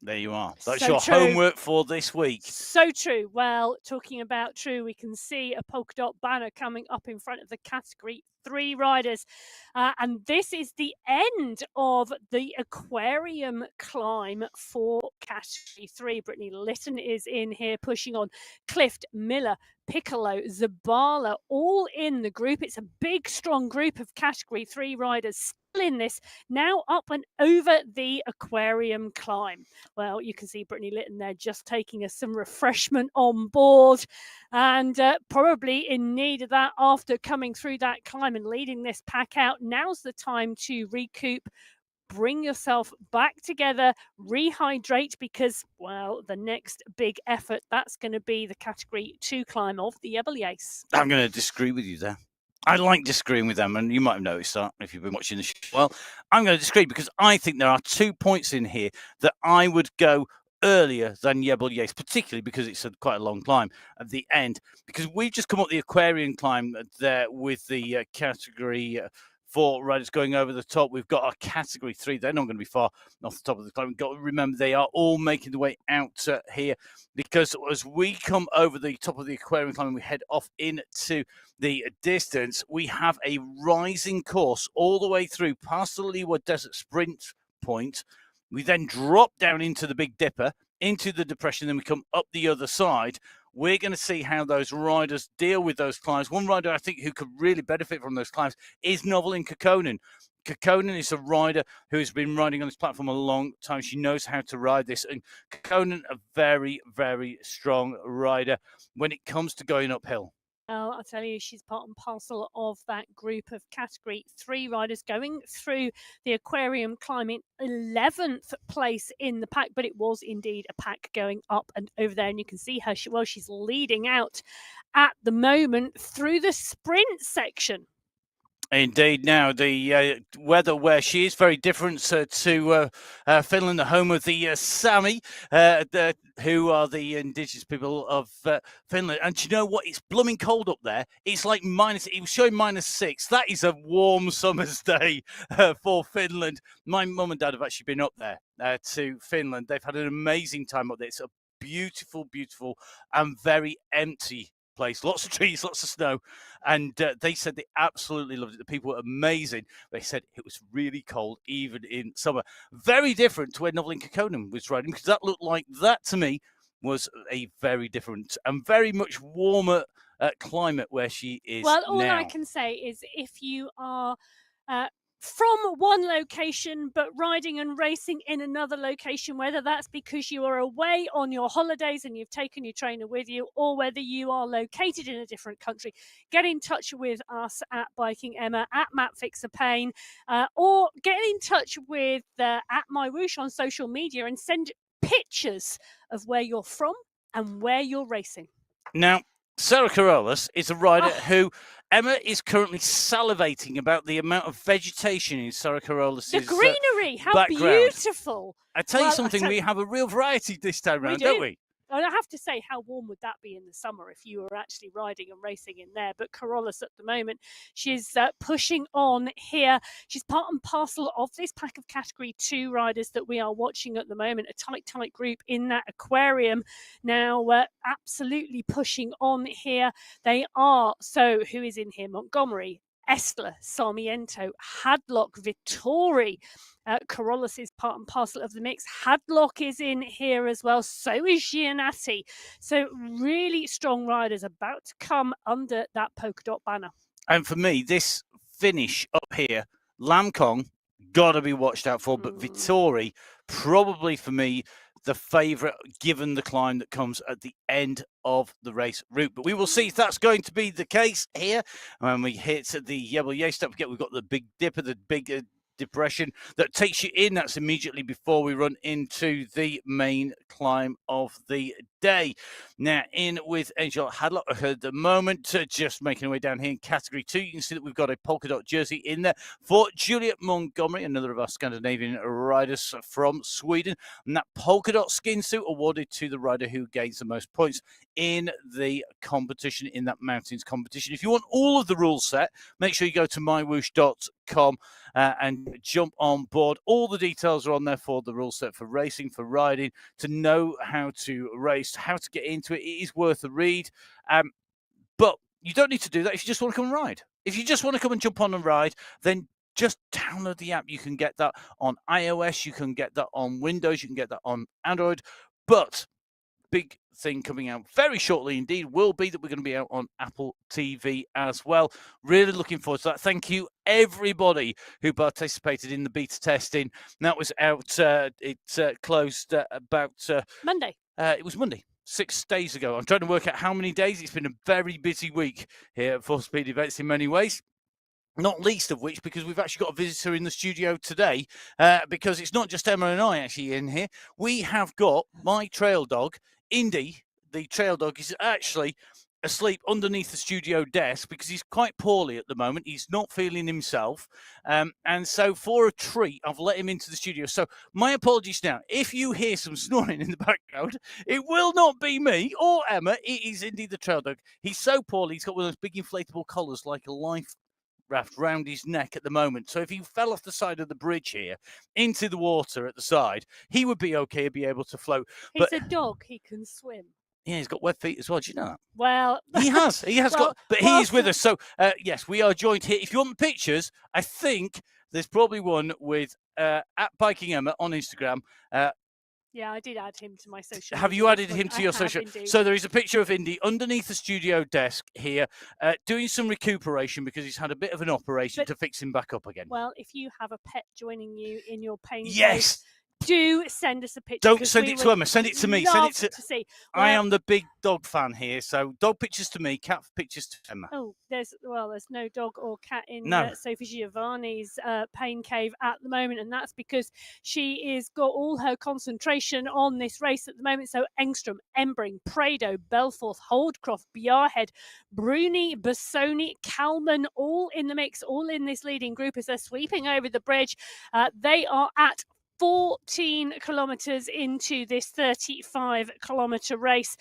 There you are. That's So your true. homework for this week. So true. Well, talking about true, we can see a polka dot banner coming up in front of the Category 3 riders. And this is the end of the aquarium climb for Category 3. Brittany Litton is in here pushing on. Clift, Miller, Piccolo, Zabala, all in the group. It's a big, strong group of Category 3 riders still in this, now up and over the aquarium climb. Well, you can see Brittany Litton there just taking us some refreshment on board, and probably in need of that after coming through that climb and leading this pack out. Now's the time to recoup, bring yourself back together, rehydrate, because, well, the next big effort, that's going to be the Category 2 climb of the Eberliace. I'm going to disagree with you there. I like disagreeing with them, and you might have noticed that if you've been watching the show. Well, I'm going to disagree because I think there are 2 points in here that I would go earlier than Eberliace, particularly because it's quite a long climb at the end. Because we've just come up the aquarium climb there with the Category 4 riders going over the top. We've got our Category 3. They're not going to be far off the top of the climb. We've got to remember they are all making their way out here, because as we come over the top of the aquarium climb and we head off into the distance, we have a rising course all the way through past the Leeward Desert Sprint point. We then drop down into the Big Dipper, into the depression, then we come up the other side. We're going to see how those riders deal with those climbs. One rider I think who could really benefit from those climbs is Novelin Kekkonen. Kekkonen is a rider who has been riding on this platform a long time. She knows how to ride this. And Kekkonen, a very, very strong rider when it comes to going uphill. Oh, I'll tell you, she's part and parcel of that group of Category 3 riders going through the aquarium climb in 11th place in the pack, but it was indeed a pack going up and over there. And you can see her, she's leading out at the moment through the sprint section. Indeed. Now, the weather where she is very different to Finland, the home of the Sami, who are the indigenous people of Finland. And do you know what? It's blooming cold up there. It's like it was showing -6. That is a warm summer's day for Finland. My mum and dad have actually been up there to Finland. They've had an amazing time up there. It's a beautiful, beautiful and very empty place. Lots of trees, lots of snow, and they said they absolutely loved it. The people were amazing. They said it was really cold even in summer. Very different to where Novelin Kekkonen was riding, because that looked like that to me was a very different and very much warmer climate where she is. Well, all now. I can say is if you are from one location but riding and racing in another location, whether that's because you are away on your holidays and you've taken your trainer with you, or whether you are located in a different country, get in touch with us at Biking Emma, at Matt Fixer Pain, or get in touch with at MyWhoosh on social media and send pictures of where you're from and where you're racing. Now, Sarah Carolus is a rider who Emma is currently salivating about the amount of vegetation in Sarah Carolus' The greenery, how background. beautiful. I tell you something, we have a real variety this time round, don't we? And I have to say, how warm would that be in the summer if you were actually riding and racing in there? But Carolus at the moment, she's pushing on here. She's part and parcel of this pack of Category 2 riders that we are watching at the moment, a tight group in that aquarium. Now, absolutely pushing on here. They are, so who is in here? Montgomery, Estler, Sarmiento, Hadlock, Vittori. Carolus is part and parcel of the mix. Hadlock is in here as well. So is Gianatti. So really strong riders about to come under that polka dot banner. And for me, this finish up here, Lam Kong, got to be watched out for. But Vittori, probably for me, the favourite, given the climb that comes at the end of the race route. But we will see if that's going to be the case here. When we hit the Yabble step, we've got the Big Dipper, the big depression that takes you in. That's immediately before we run into the main climb of the day. Now, in with Angel Hadlock at the moment, just making her way down here in Category 2. You can see that we've got a polka dot jersey in there for Juliet Montgomery, another of our Scandinavian riders from Sweden. And that polka dot skin suit awarded to the rider who gains the most points in the competition, in that mountains competition. If you want all of the rules set, make sure you go to MyWhoosh.com and jump on board. All the details are on there for the rule set, for racing, for riding, to know how to race, how to get into it. It is worth a read. But you don't need to do that if you just want to come and ride. If you just want to come and jump on and ride, then just download the app. You can get that on iOS, you can get that on Windows, you can get that on Android. But big thing coming out very shortly indeed will be that we're going to be out on Apple TV as well. Really looking forward to that. Thank you everybody who participated in the beta testing. That was out, it closed about Monday. It was Monday, 6 days ago. I'm trying to work out how many days. It's been a very busy week here at 4Speed Events in many ways. Not least of which because we've actually got a visitor in the studio today, because it's not just Emma and I actually in here. We have got my trail dog, Indy. The trail dog is actually asleep underneath the studio desk because he's quite poorly at the moment. He's not feeling himself. And so for a treat, I've let him into the studio. So my apologies now. If you hear some snoring in the background, it will not be me or Emma. It is Indy the trail dog. He's so poorly. He's got one of those big inflatable collars like a life raft round his neck at the moment. So if he fell off the side of the bridge here into the water at the side, he would be okay, he'd be able to float. He's a dog, he can swim. Yeah, he's got web feet as well. Do you know that? Well, he has got, but he is with us. So yes, we are joined here. If you want the pictures, I think there's probably one with at Biking Emma on Instagram. Yeah, I did add him to my social. Have you added him to your social? Indeed. So there is a picture of Indy underneath the studio desk here, doing some recuperation because he's had a bit of an operation to fix him back up again. Well, if you have a pet joining you in your pain, yes, do send us a picture. Don't send it to Emma. Send it to me. Send it to see. Well, I am the big dog fan here, so dog pictures to me, cat pictures to Emma. Oh, there's no dog or cat in Sophie Giovanni's pain cave at the moment, and that's because she is got all her concentration on this race at the moment. So Engstrom, Embring, Prado, Belforth, Holdcroft, Bjarhead, Bruni, Bassoni, Kalman, all in the mix, all in this leading group as they're sweeping over the bridge. They are at 14 kilometres into this 35-kilometre race.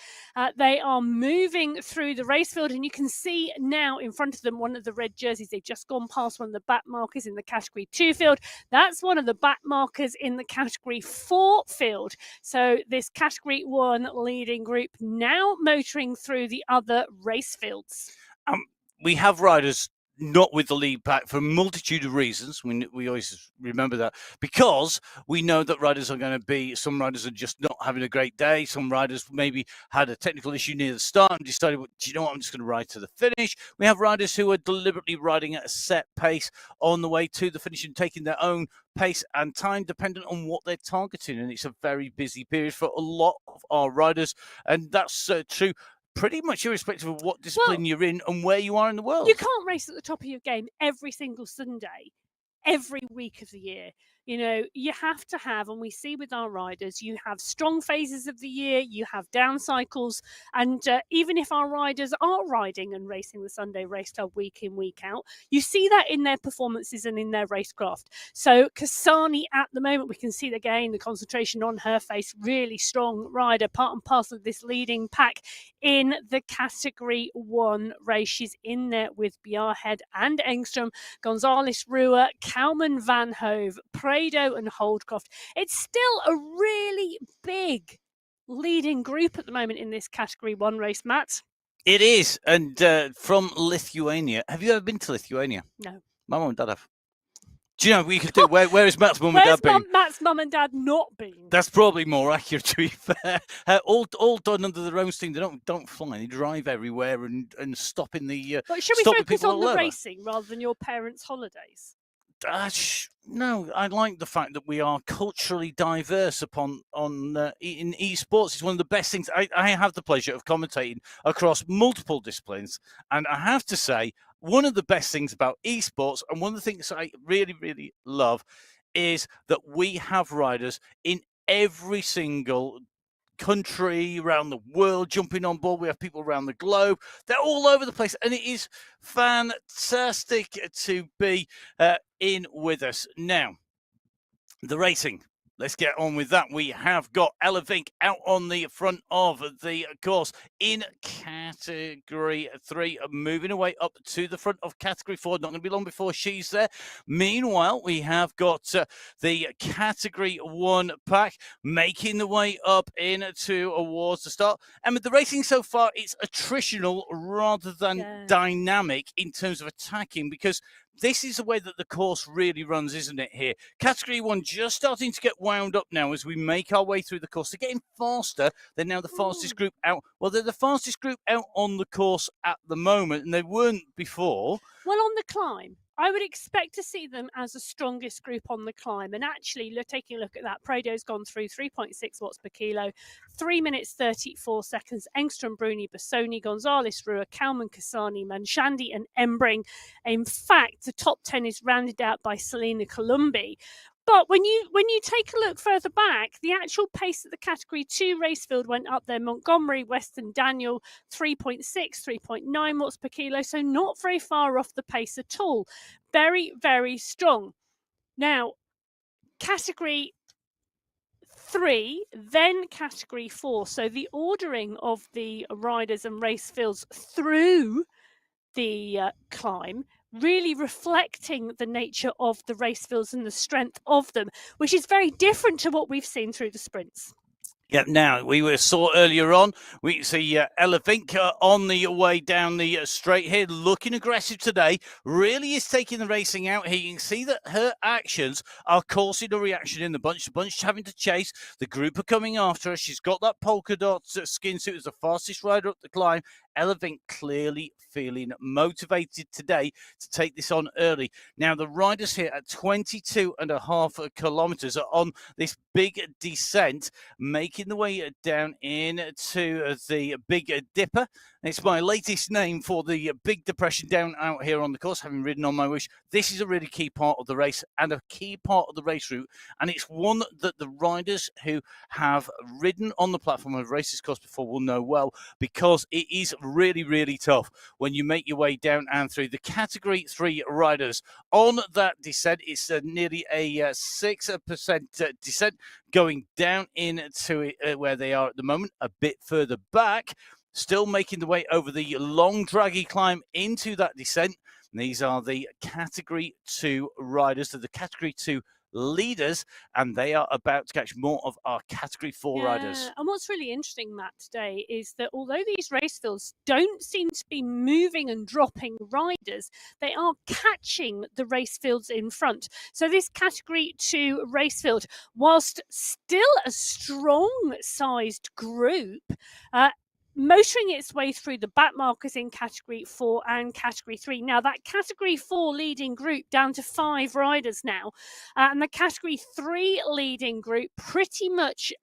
They are moving through the race field, and you can see now in front of them one of the red jerseys. They've just gone past one of the back markers in the Category 2 field. That's one of the back markers in the Category 4 field. So this Category 1 leading group now motoring through the other race fields. We have riders not with the lead pack for a multitude of reasons. We always remember that because we know that riders are going to be, some riders are just not having a great day. Some riders maybe had a technical issue near the start and decided, well, do you know what, I'm just going to ride to the finish. We have riders who are deliberately riding at a set pace on the way to the finish and taking their own pace and time dependent on what they're targeting. And it's a very busy period for a lot of our riders. And that's true pretty much irrespective of what discipline you're in and where you are in the world. You can't race at the top of your game every single Sunday, every week of the year. You know, you have to have, and we see with our riders, you have strong phases of the year, you have down cycles, and even if our riders are riding and racing the Sunday Race Club week in, week out, you see that in their performances and in their racecraft. So Kasani at the moment, we can see again the concentration on her face, really strong rider, part and parcel of this leading pack in the Category 1 race. She's in there with Bjarhead and Engstrom, Gonzalez Ruhr, Kalman Van Hove, Prado and Holdcroft. It's still a really big leading group at the moment in this Category 1 race, Matt. It is. And from Lithuania. Have you ever been to Lithuania? No. My mum and dad have. Do you know we could do? Where is Matt's mum and dad been? Matt's mum and dad not been? That's probably more accurate, to be fair. All done under their own steam. They don't fly. They drive everywhere and stop in the. But should we focus on the racing rather than your parents' holidays? No, I like the fact that we are culturally diverse in esports. It's one of the best things. I have the pleasure of commentating across multiple disciplines, and I have to say, one of the best things about esports, and one of the things I really, really love, is that we have riders in every single country around the world jumping on board. We have people around the globe. They're all over the place, and it is fantastic to be in with us. Now, the racing. Let's get on with that. We have got Ella Vink out on the front of the course in Category 3, moving away up to the front of Category 4. Not going to be long before she's there. Meanwhile, we have got the Category 1 pack making the way up into awards to start. And with the racing so far, it's attritional rather than dynamic in terms of attacking, because this is the way that the course really runs, isn't it, here? Category 1 just starting to get wound up now as we make our way through the course. They're getting faster. They're now the fastest group out. Well, they're the fastest group out on the course at the moment, and they weren't before. Well, on the climb, I would expect to see them as the strongest group on the climb. And actually, taking a look at that, Prado's gone through 3.6 watts per kilo, 3 minutes 34 seconds. Engstrom, Bruni, Bassoni, Gonzalez, Ruhr, Kalman, Kasani, Manshandi and Embring. In fact, the top 10 is rounded out by Selena Columbi. But when you take a look further back, the actual pace of the Category 2 race field went up there. Montgomery, Weston, Daniel, 3.6, 3.9 watts per kilo. So not very far off the pace at all. Very, very strong. Now, Category 3, then Category 4. So the ordering of the riders and race fields through the climb, really reflecting the nature of the race fields and the strength of them, which is very different to what we've seen through the sprints. Yeah, now, we saw earlier on, we see Ella Vink on the way down the straight here, looking aggressive today, really is taking the racing out here. You can see that her actions are causing a reaction in the bunch. The bunch having to chase. The group are coming after her. She's got that polka dot skin suit as the fastest rider up the climb. Ella Vink clearly feeling motivated today to take this on early. Now, the riders here at 22.5 kilometers are on this big descent, making the way down into the Big Dipper. It's my latest name for the Big Depression down out here on the course, having ridden on MyWhoosh. This is a really key part of the race and a key part of the race route. And it's one that the riders who have ridden on the platform of raced this course before will know well, because it is really, really tough when you make your way down and through. The Category 3 riders on that descent, it's nearly a 6% descent going down into where they are at the moment, a bit further back, still making the way over the long, draggy climb into that descent. And these are the Category 2 riders, so the Category 2 leaders, and they are about to catch more of our Category 4 riders. And what's really interesting, Matt, today is that although these race fields don't seem to be moving and dropping riders, they are catching the race fields in front. So this Category 2 race field, whilst still a strong-sized group, motoring its way through the back markers in Category 4 and Category 3. Now, that Category 4 leading group down to 5 riders now, and the Category 3 leading group pretty much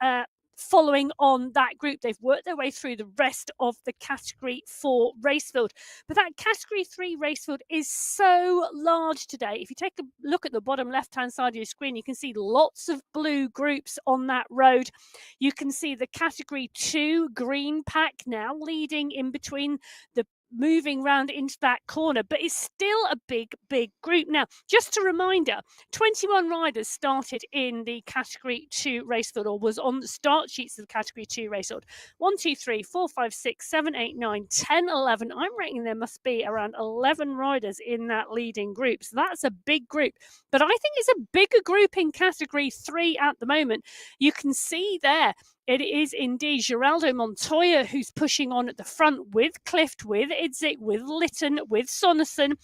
following on that group. They've worked their way through the rest of the Category 4 race field. But that Category 3 race field is so large today. If you take a look at the bottom left-hand side of your screen, you can see lots of blue groups on that road. You can see the Category 2 green pack now leading in between the moving round into that corner, but it's still a big group. Now, just a reminder, 21 riders started in the Category 2 race field, or was on the start sheets of the Category 2 race field. 1, 2, 3, 4, 5, 6, 7, 8, 9, 10, 11. I'm reckoning there must be around 11 riders in that leading group. So that's a big group. But I think it's a bigger group in Category 3 at the moment. You can see there, it is indeed Geraldo Montoya who's pushing on at the front with Clift, with Idzik, with Litton, with Sonnerson,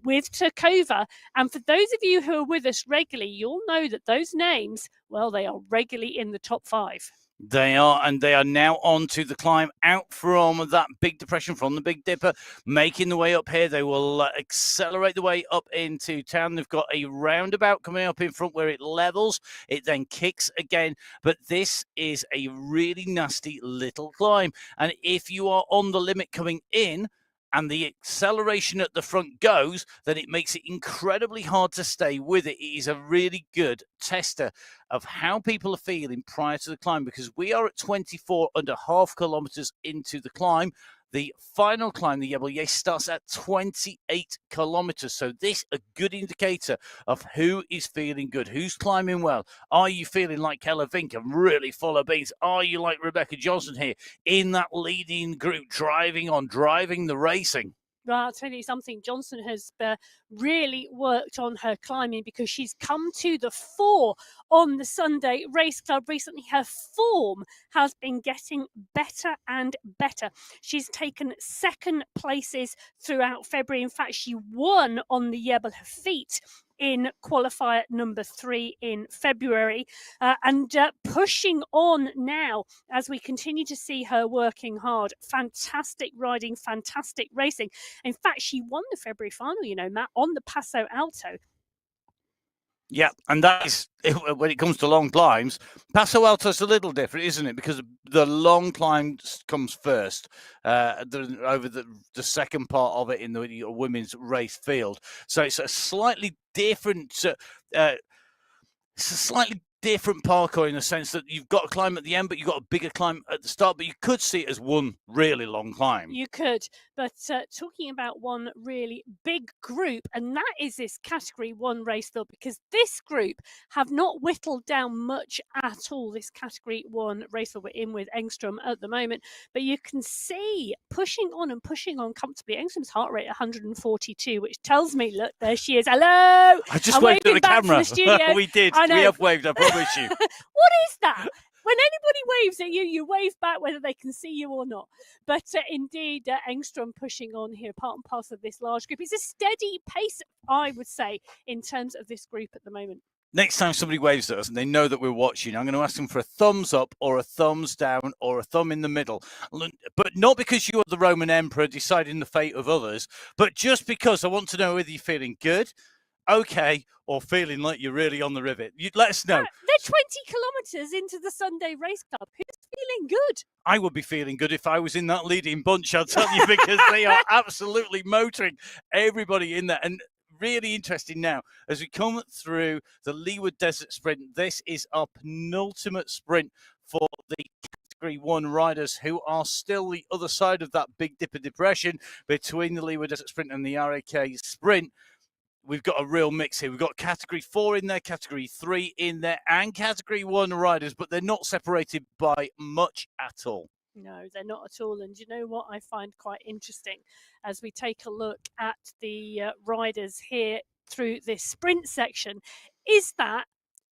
with Turkova. And for those of you who are with us regularly, you'll know that those names, well, they are regularly in the top 5. They are, and they are now on to the climb out from that big depression, from the Big Dipper, making the way up here. They will accelerate the way up into town. They've got a roundabout coming up in front where it levels. It then kicks again, but this is a really nasty little climb. And if you are on the limit coming in, and the acceleration at the front goes, then it makes it incredibly hard to stay with it. It is a really good tester of how people are feeling prior to the climb, because we are at 24.5 kilometers into the climb. The final climb, the Jebel starts at 28 kilometers. So this a good indicator of who is feeling good, who's climbing well. Are you feeling like Kella Vink and really full of beans? Are you like Rebecca Johnson here in that leading group, driving the racing? Well, I'll tell you something, Johnson has really worked on her climbing, because she's come to the fore on the Sunday Race Club recently. Her form has been getting better and better. She's taken second places throughout February. In fact, she won on the Jebel Hafit in qualifier number 3 in February, and pushing on now as we continue to see her working hard. Fantastic riding, fantastic racing. In fact, she won the February final, you know, Matt, on the Passo Alto. Yeah, and that is, when it comes to long climbs, Passo Alto is a little different, isn't it? Because the long climb comes first over the second part of it in the women's race field. So it's a slightly different parkour in the sense that you've got a climb at the end, but you've got a bigger climb at the start. But you could see it as one really long climb. You could, but talking about one really big group, and that is this Category 1 race field, because this group have not whittled down much at all. This Category 1 race field, we're in with Engstrom at the moment, but you can see pushing on comfortably. Engstrom's heart rate 142, which tells me, look, there she is. Hello. I just waved at the camera. We did. We have waved. I promise you. What is that? When anybody waves at you, you wave back whether they can see you or not. But indeed, Engstrom pushing on here, part and parcel of this large group. It's a steady pace, I would say, in terms of this group at the moment. Next time somebody waves at us and they know that we're watching, I'm going to ask them for a thumbs up or a thumbs down or a thumb in the middle. But not because you are the Roman Emperor deciding the fate of others, but just because I want to know whether you're feeling good, okay, or feeling like you're really on the rivet. Let us know. They're 20 kilometres into the Sunday Race Club. Who's feeling good? I would be feeling good if I was in that leading bunch, I'll tell you, because they are absolutely motoring everybody in there. And really interesting now, as we come through the Leeward Desert Sprint, this is our penultimate sprint for the Category 1 riders who are still the other side of that Big Dipper depression between the Leeward Desert Sprint and the RAK Sprint. We've got a real mix here. We've got Category 4 in there, Category 3 in there, and Category 1 riders, but they're not separated by much at all. No, they're not at all. And you know what I find quite interesting as we take a look at the riders here through this sprint section is that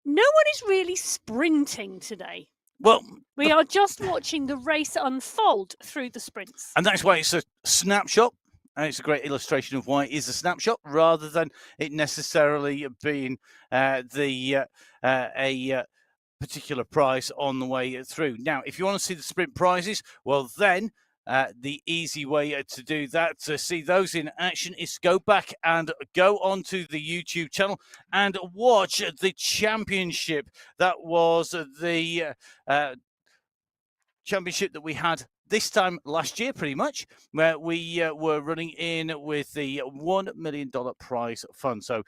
no one is really sprinting today. Well, we are just watching the race unfold through the sprints. And that's why it's a snapshot. And it's a great illustration of why it is a snapshot rather than it necessarily being a particular prize on the way through. Now, if you want to see the sprint prizes, well, then the easy way to do that, to see those in action, is to go back and go onto the YouTube channel and watch the championship. That was the championship that we had this time last year, pretty much, where we were running in with the $1 million prize fund. So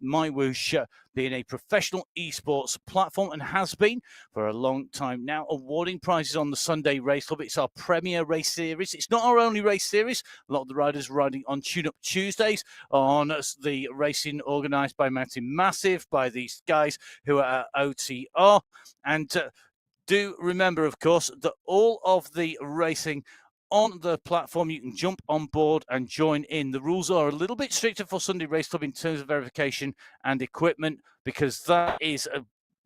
MyWhoosh, being a professional esports platform and has been for a long time now, awarding prizes on the Sunday Race Club. It's our premier race series. It's not our only race series. A lot of the riders riding on Tune Up Tuesdays on the racing organised by Mountain Massive, by these guys who are at OTR. And do remember, of course, that all of the racing on the platform, you can jump on board and join in. The rules are a little bit stricter for Sunday Race Club in terms of verification and equipment, because that is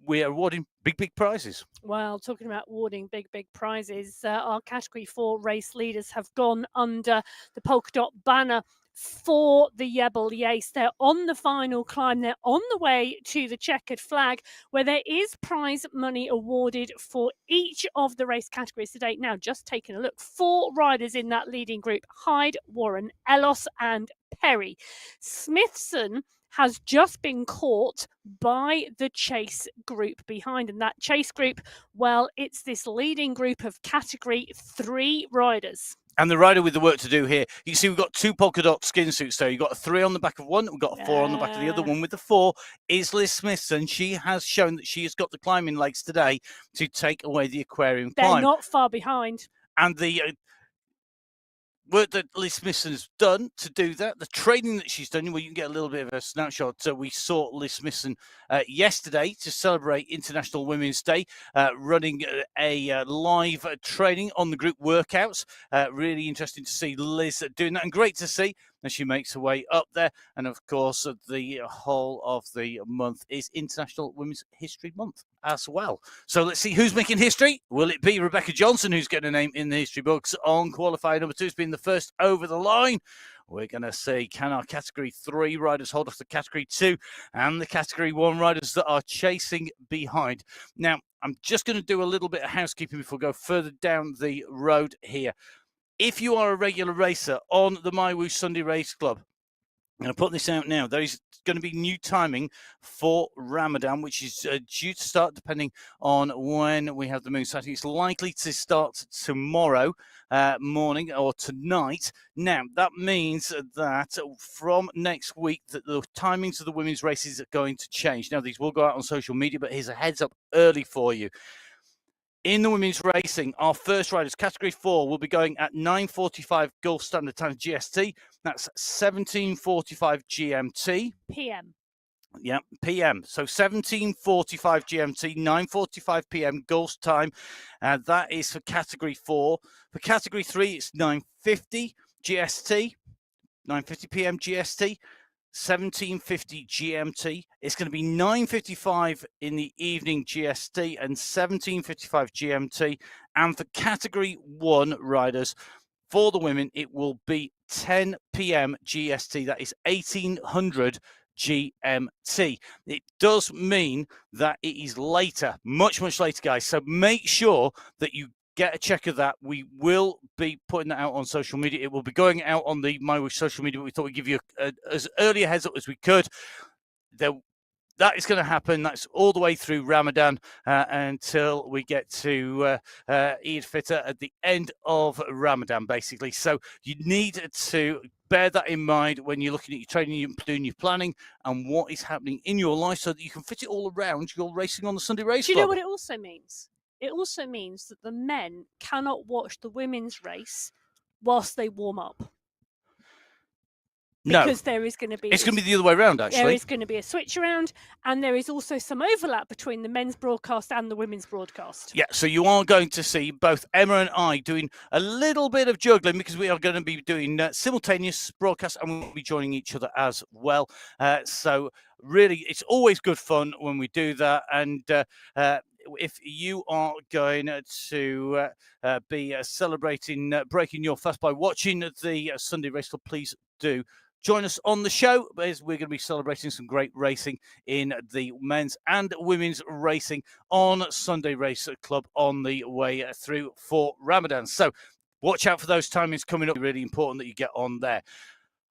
we're awarding big prizes. Well, talking about awarding big prizes, our Category 4 race leaders have gone under the polka dot banner for the Yebel Yace. They're on the final climb. They're on the way to the checkered flag, where there is prize money awarded for each of the race categories to date. Now, just taking a look, 4 riders in that leading group: Hyde, Warren, Ellos and Perry. Smithson has just been caught by the chase group behind. And that chase group, well, it's this leading group of Category 3 riders. And the rider with the work to do here, you can see we've got 2 polka dot skin suits there. You've got a 3 on the back of one, we've got a 4 on the back of the other one. With the 4 is Liz Smithson. She has shown that she has got the climbing legs today to take away the aquarium They're climb. not far behind. And the work that Liz Smithson's done to do that, the training that she's done, well, you can get a little bit of a snapshot. So we saw Liz Smithson yesterday to celebrate International Women's Day, running a live training on the group workouts. Really interesting to see Liz doing that, and great to see as she makes her way up there. And of course, the whole of the month is International Women's History Month as well. So let's see who's making history. Will it be Rebecca Johnson, who's getting a name in the history books on qualifier number 2, has been the first over the line? We're going to see, can our Category 3 riders hold off the Category 2 and the Category 1 riders that are chasing behind? Now, I'm just going to do a little bit of housekeeping before we go further down the road here. If you are a regular racer on the MyWhoosh Sunday Race Club, I'm going to put this out now. There is going to be new timing for Ramadan, which is due to start depending on when we have the moon sighting. It's likely to start tomorrow morning or tonight. Now, that means that from next week, that the timings of the women's races are going to change. Now, these will go out on social media, but here's a heads up early for you. In the women's racing, our first riders, Category 4, will be going at 9:45 Gulf Standard Time GST. That's 17:45 GMT. PM. Yeah, PM. So 17:45 GMT, 9:45 PM Gulf time. That is for Category 4. For Category 3, it's 9:50 GST, 9:50 PM GST. 17:50 GMT. It's going to be 9:55 in the evening GST and 17:55 GMT. And for Category 1 riders, for the women, it will be 10 PM GST. That is 1800 GMT. It does mean that it is later, much later, guys. So make sure that you get a check of that. We will be putting that out on social media. It will be going out on the MyWhoosh social media, but we thought we'd give you as early a heads up as we could. That is going to happen. That's all the way through Ramadan until we get to Eid Fitr at the end of Ramadan, basically. So you need to bear that in mind when you're looking at your training, you're doing your planning, and what is happening in your life so that you can fit it all around your racing on the Sunday Race Club. Do you know what it also means? It also means that the men cannot watch the women's race whilst they warm up. Because there is going to be... It's going to be the other way around, actually. There is going to be a switch around, and there is also some overlap between the men's broadcast and the women's broadcast. Yeah, so you are going to see both Emma and I doing a little bit of juggling, because we are going to be doing simultaneous broadcasts, and we'll be joining each other as well. So really, it's always good fun when we do that. And if you are going to be celebrating breaking your fast by watching the Sunday Race Club, please do join us on the show, as we're going to be celebrating some great racing in the men's and women's racing on Sunday Race Club on the way through for Ramadan. So watch out for those timings coming up. Really important that you get on there.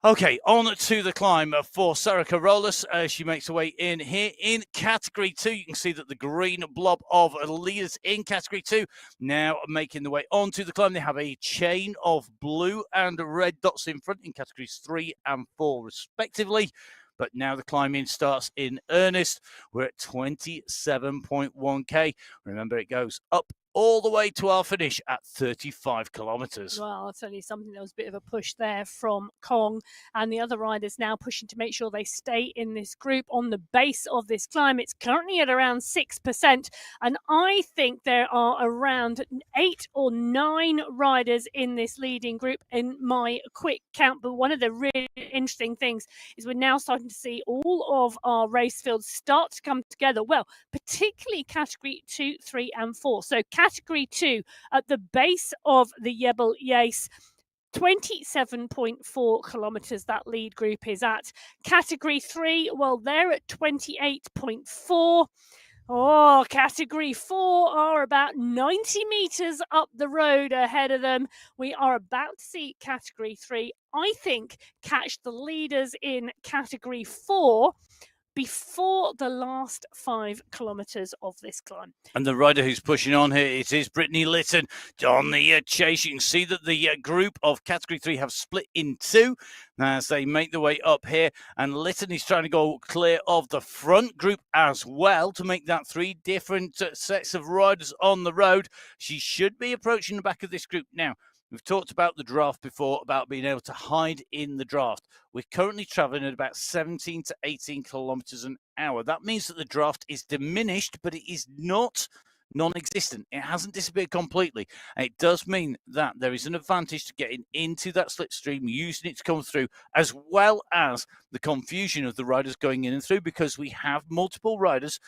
Okay, on to the climb for Sarah Carolus. She makes her way in here in Category 2. You can see that the green blob of leaders in Category 2 now making the way onto the climb. They have a chain of blue and red dots in front in Categories 3 and 4 respectively. But now the climbing starts in earnest. We're at 27.1k. Remember, it goes up all the way to our finish at 35 kilometres. Well, I'll tell you something, there was a bit of a push there from Kong, and the other riders now pushing to make sure they stay in this group on the base of this climb. It's currently at around 6%, and I think there are around 8 or 9 riders in this leading group in my quick count. But one of the really interesting things is we're now starting to see all of our race fields start to come together. Well, particularly Category 2, 3 and 4. So Category 2 at the base of the Jebel Yace, 27.4 kilometres that lead group is at. Category 3, well, they're at 28.4. Oh, Category 4 are about 90 metres up the road ahead of them. We are about to see Category 3, I think, catch the leaders in Category 4 before the last 5 kilometres of this climb. And the rider who's pushing on here, it is Brittany Litton on the chase. You can see that the group of Category 3 have split in two as they make their way up here. And Litton is trying to go clear of the front group as well to make that 3 different sets of riders on the road. She should be approaching the back of this group now. We've talked about the draft before, about being able to hide in the draft. We're currently traveling at about 17 to 18 kilometers an hour. That means that the draft is diminished, but it is not non-existent. It hasn't disappeared completely. And it does mean that there is an advantage to getting into that slipstream, using it to come through, as well as the confusion of the riders going in and through, because we have multiple riders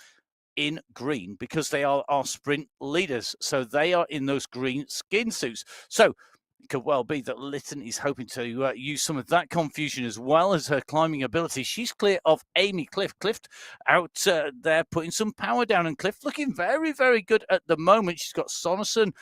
in green because they are our sprint leaders. So they are in those green skin suits. So it could well be that Litton is hoping to use some of that confusion as well as her climbing ability. She's clear of Amy Clift. Clift out there putting some power down, and Clift looking very, very good at the moment. She's got Sonnerson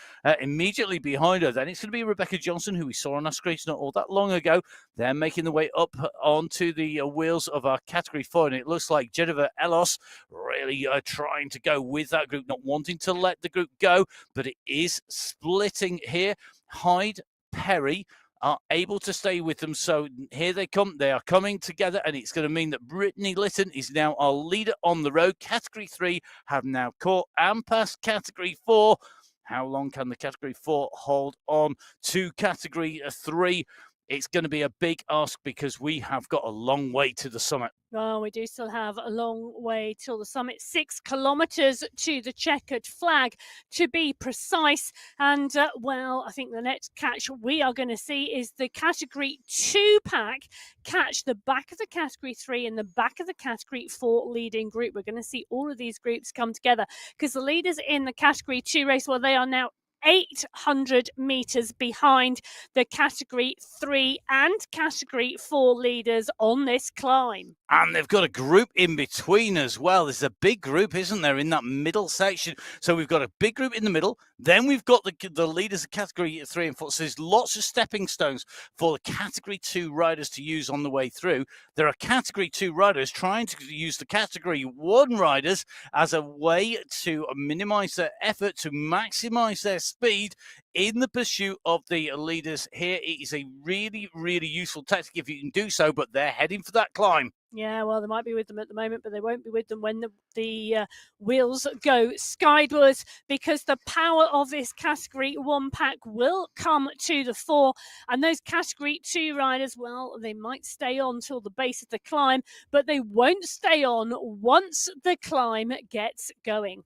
immediately behind her. Then it's going to be Rebecca Johnson, who we saw on our screens not all that long ago. They're making the way up onto the wheels of our Category 4, and it looks like Jennifer Ellos really trying to go with that group, not wanting to let the group go, but it is splitting here. Hyde, Perry are able to stay with them. So here they come. They are coming together, and it's going to mean that Brittany Litton is now our leader on the road. Category 3 have now caught and passed Category 4. How long can the Category 4 hold on to Category 3? It's going to be a big ask because we have got a long way to the summit. Well, we do still have a long way till the summit, 6 kilometres to the checkered flag, to be precise. And, well, I think the next catch we are going to see is the Category 2 pack catch the back of the Category 3 and the back of the Category 4 leading group. We're going to see all of these groups come together because the leaders in the Category 2 race, well, they are now 800 metres behind the Category 3 and Category 4 leaders on this climb. And they've got a group in between as well. There's a big group, isn't there, in that middle section? So we've got a big group in the middle. Then we've got the leaders of Category 3 and 4. So there's lots of stepping stones for the Category 2 riders to use on the way through. There are Category 2 riders trying to use the Category 1 riders as a way to minimise their effort, to maximise their speed in the pursuit of the leaders here. It is a really, really useful tactic if you can do so, but they're heading for that climb. Yeah, well, they might be with them at the moment, but they won't be with them when the wheels go skywards, because the power of this Category 1 pack will come to the fore. And those Category 2 riders, well, they might stay on till the base of the climb, but they won't stay on once the climb gets going.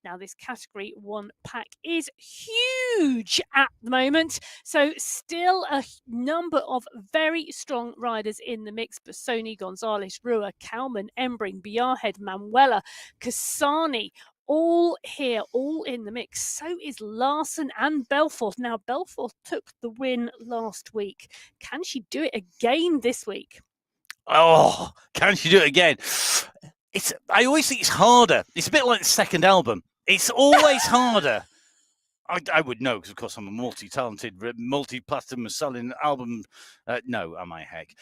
Now, this Category 1 pack is huge at the moment, so still a number of very strong riders in the mix. Bassoni, Gonzalez, Rua, Kalman, Embring, Biarhead, Manuela, Kasani, all here, all in the mix. So is Larson and Belforth. Now, Belforth took the win last week. Can she do it again this week? Oh, can she do it again? I always think it's harder. It's a bit like the second album. It's always harder I would know because, of course, I'm a multi-talented, multi-platinum selling album. No, am I? Heck.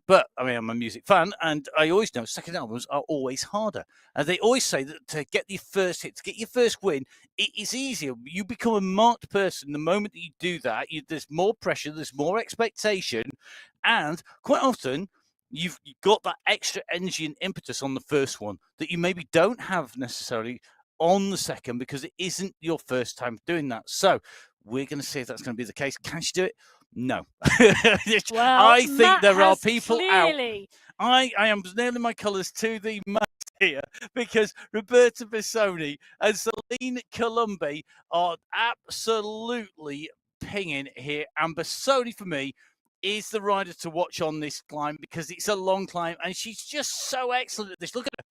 But I mean, I'm a music fan, and I always know second albums are always harder. And they always say that to get your first hit, to get your first win, it is easier. You become a marked person the moment that you do that. There's more pressure, there's more expectation, and quite often you've got that extra energy and impetus on the first one that you maybe don't have necessarily on the second because it isn't your first time doing that. So we're going to see if that's going to be the case. Can she do it? No. Well, I think Matt there are has people clearly... out. I am nailing my colours to the mast here because Roberta Bissoni and Celine Colombi are absolutely pinging here. And Bissoni, for me, is the rider to watch on this climb because it's a long climb and she's just so excellent at this. Look at her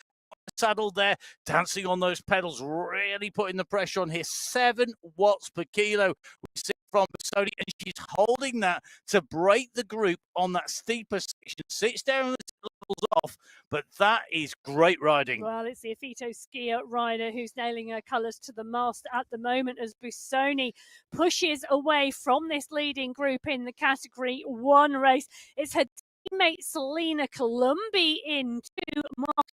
saddle there, dancing on those pedals, really putting the pressure on here. 7 watts per kilo we see from Bissoni, and she's holding that to break the group on that steeper section. Sits down and levels off, but that is great riding. Well, it's the Afito skier rider who's nailing her colours to the mast at the moment as Bissoni pushes away from this leading group in the Category 1 race. It's her teammate Selena Colombi in to mark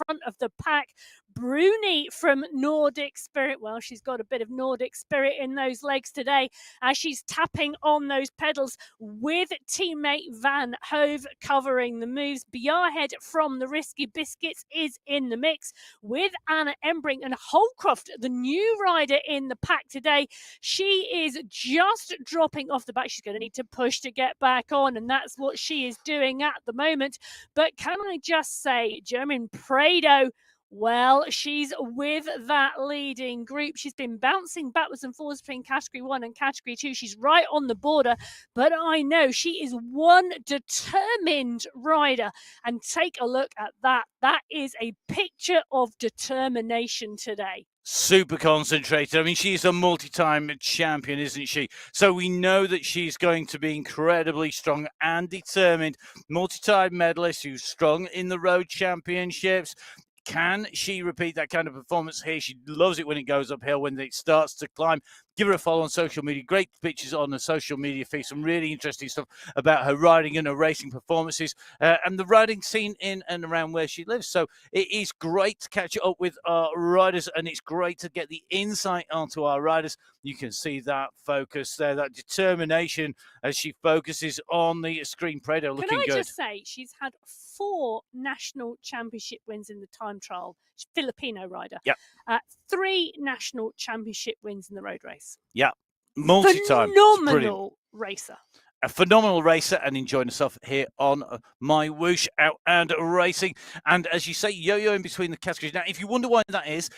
front of the pack. Bruni from Nordic Spirit. Well, she's got a bit of Nordic Spirit in those legs today as she's tapping on those pedals with teammate Van Hove covering the moves. Bjarhead from the Risky Biscuits is in the mix with Anna Embring, and Holcroft, the new rider in the pack today. She is just dropping off the back. She's going to need to push to get back on, and that's what she is doing at the moment. But can I just say, German Prado, well, she's with that leading group. She's been bouncing backwards and forwards between Category 1 and Category 2. She's right on the border, but I know she is one determined rider. And take a look at that. That is a picture of determination today. Super concentrated. I mean, she's a multi-time champion, isn't she? So we know that she's going to be incredibly strong and determined. Multi-time medalist who's strong in the road championships. Can she repeat that kind of performance here? She loves it when it goes uphill, when it starts to climb. Give her a follow on social media. Great pictures on the social media feed. Some really interesting stuff about her riding and her racing performances and the riding scene in and around where she lives. So it is great to catch up with our riders, and it's great to get the insight onto our riders. You can see that focus there, that determination as she focuses on the screen. Prado looking good. Can I just say, she's had 4 national championship wins in the time trial. She's a Filipino rider. Yeah. 3 national championship wins in the road race. Yeah. Multi-time. Phenomenal racer. A phenomenal racer and enjoying herself here on MyWhoosh, out and racing. And as you say, yo-yo in between the categories. Now, if you wonder why that is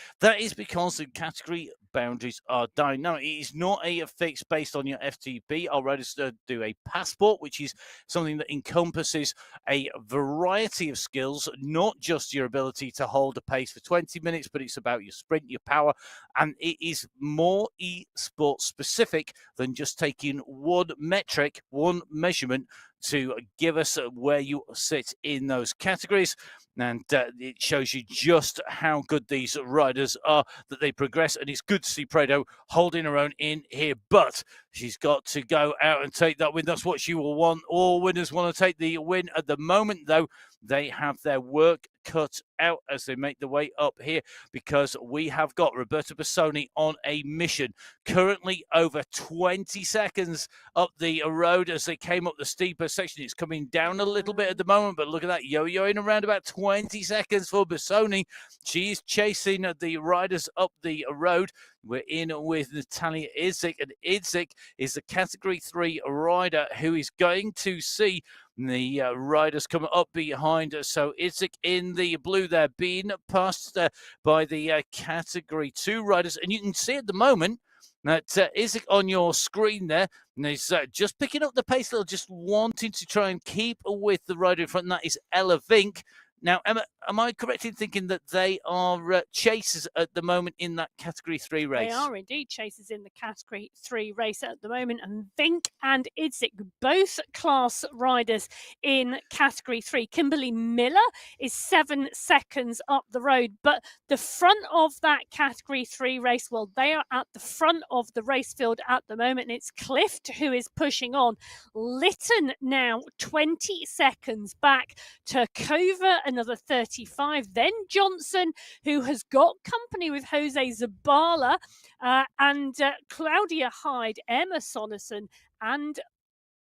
because the category boundaries are dynamic. It is not a fix based on your FTP. Our riders do a passport, which is something that encompasses a variety of skills, not just your ability to hold a pace for 20 minutes, but it's about your sprint, your power, and it is more e-sports specific than just taking one metric, one measurement to give us where you sit in those categories. And it shows you just how good these riders are, that they progress. And it's good to see Prado holding her own in here. But she's got to go out and take that win. That's what she will want. All winners want to take the win. At the moment, though, they have their work cut out as they make the way up here, because we have got Roberta Bissoni on a mission. Currently over 20 seconds up the road as they came up the steeper section. It's coming down a little bit at the moment, but look at that, yo-yoing around about 20 seconds for Bissoni. She's chasing the riders up the road. We're in with Natalia Idzik, and Idzik is the Category 3 rider who is going to see the riders come up behind us. So Idzik in the blue there, being passed by the Category 2 riders. And you can see at the moment that Idzik on your screen there, and he's just picking up the pace a little, just wanting to try and keep with the rider in front, and that is Ella Vink. Now, Emma, am I correct in thinking that they are chasers at the moment in that Category 3 race? They are indeed chasers in the Category 3 race at the moment, and Vink and Idzik, both class riders in Category 3. Kimberly Miller is 7 seconds up the road, but the front of that Category 3 race, well, they are at the front of the race field at the moment, and it's Clift who is pushing on. Lytton now 20 seconds back, Turkova another 35, then Johnson, who has got company with Jose Zabala, and Claudia Hyde, Emma Sonnerson, and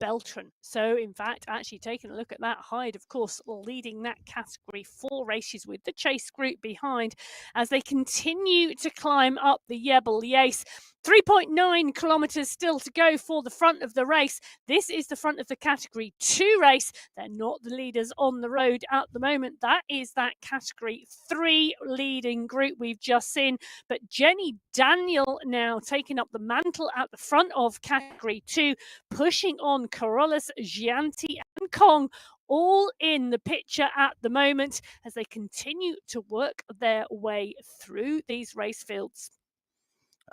Beltran. So, in fact, actually taking a look at that, Hyde, of course, leading that Category 4 races with the chase group behind as they continue to climb up the Jebel Yace. 3.9 kilometres still to go for the front of the race. This is the front of the Category 2 race. They're not the leaders on the road at the moment. That is that Category 3 leading group we've just seen. But Jenny Daniel now taking up the mantle at the front of Category 2, pushing on Carolus, Gianti and Kong, all in the picture at the moment as they continue to work their way through these race fields.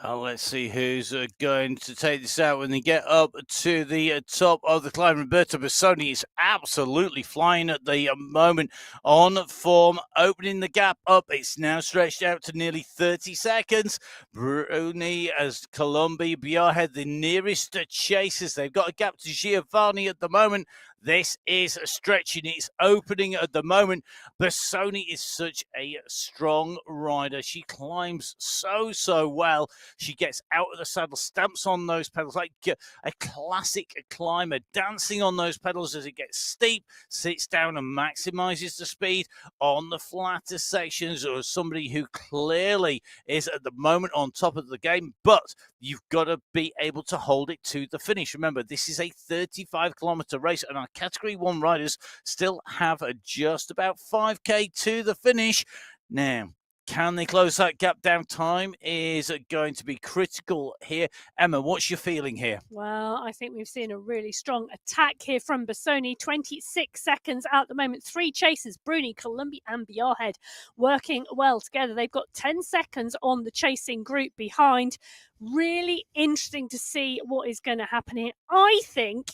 Let's see who's going to take this out when they get up to the top of the climb. Roberto Bassoni is absolutely flying at the moment on form, opening the gap up. It's now stretched out to nearly 30 seconds. Bruni as Colombi, Biarhead, the nearest chasers. They've got a gap to Giovanni at the moment. This is stretching. It's opening at the moment. Bassoni is such a strong rider. She climbs so well. She gets out of the saddle, stamps on those pedals like a classic climber, dancing on those pedals as it gets steep, sits down and maximizes the speed on the flatter sections, or somebody who clearly is at the moment on top of the game. But you've got to be able to hold it to the finish. Remember, this is a 35-kilometer race, and our Category 1 riders still have just about 5K to the finish. Now, can they close that gap down? Time is going to be critical here. Emma, what's your feeling here? Well, I think we've seen a really strong attack here from Bassoni. 26 seconds at the moment. 3 chasers, Bruni, Colombi and Biarhead, working well together. They've got 10 seconds on the chasing group behind. Really interesting to see what is going to happen here. I think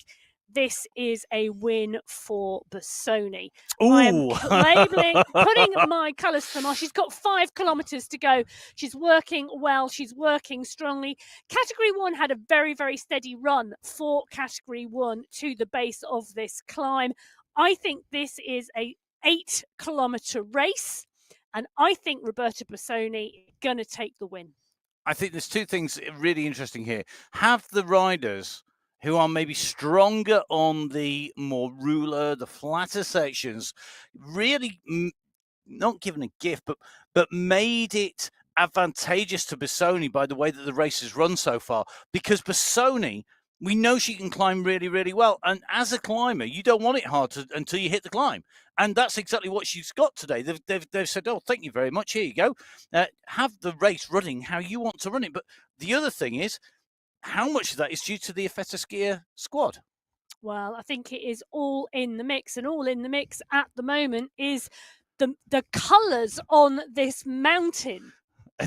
this is a win for Bassoni. I am putting my colours to the mast. She's got 5 kilometres to go. She's working well. She's working strongly. Category 1 had a very, very steady run for Category 1 to the base of this climb. I think this is a 8-kilometre race, and I think Roberta Bassoni is going to take the win. I think there's 2 things really interesting here. Have the riders who are maybe stronger on the more ruler, the flatter sections, really not given a gift, but made it advantageous to Bassoni by the way that the race has run so far. Because Bassoni, we know she can climb really, really well. And as a climber, you don't want it hard until you hit the climb. And that's exactly what she's got today. They've said, oh, thank you very much. Here you go. Have the race running how you want to run it. But the other thing is, how much of that is due to the Effeta Skier squad? Well, I think it is all in the mix, and all in the mix at the moment is the colours on this mountain.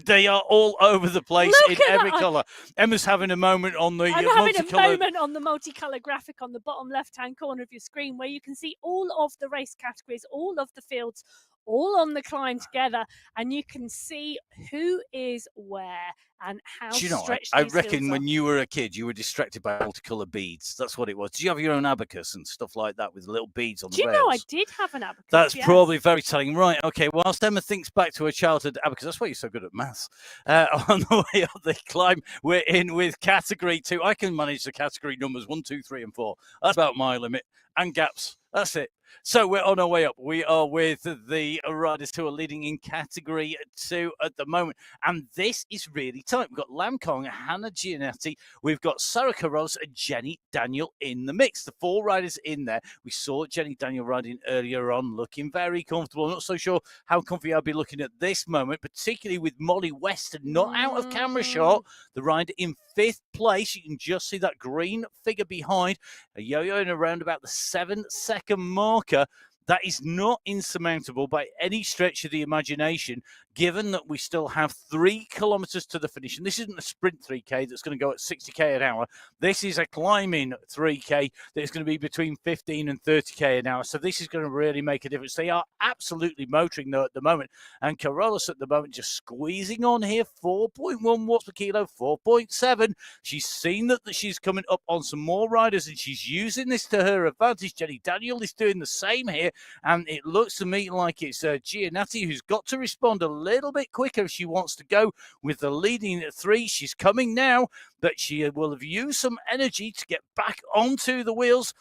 They are all over the place in every colour. Emma's having a moment on the multicolour graphic on the bottom left-hand corner of your screen where you can see all of the race categories, all of the fields, all on the climb together, and you can see who is where and how stretched I these reckon fields when are. you were a kid, you were distracted by multicolour beads. That's what it was. Did you have your own abacus and stuff like that with little beads on the rails? Do you know I did have an abacus? That's yes. probably very telling. Right, okay, whilst Emma thinks back to her childhood abacus, that's why you're so good at maths. On the way up the climb, we're in with Category 2. I can manage the category numbers 1, 2, 3 and 4. That's about my limit. And gaps. That's it. So we're on our way up. We are with the riders who are leading in Category 2 at the moment. And this is really tight. We've got Lam Kong, Hannah Giannetti. We've got Sarah Carros and Jenny Daniel in the mix. The 4 riders in there. We saw Jenny Daniel riding earlier on, looking very comfortable. I'm not so sure how comfy I'll be looking at this moment, particularly with Molly Weston not out of camera shot. The rider in 5th place. You can just see that green figure behind. A yo-yo in around about the 7-second marker. That is not insurmountable by any stretch of the imagination, given that we still have 3 kilometers to the finish. And this isn't a sprint 3K that's going to go at 60K an hour. This is a climbing 3K that is going to be between 15 and 30K an hour. So this is going to really make a difference. They are absolutely motoring, though, at the moment. And Carolus at the moment just squeezing on here, 4.1 watts per kilo, 4.7. She's seen that she's coming up on some more riders, and she's using this to her advantage. Jenny Daniel is doing the same here, and it looks to me like it's Giannatti who's got to respond a little bit quicker if she wants to go with the leading 3. She's coming now, but she will have used some energy to get back onto the wheels.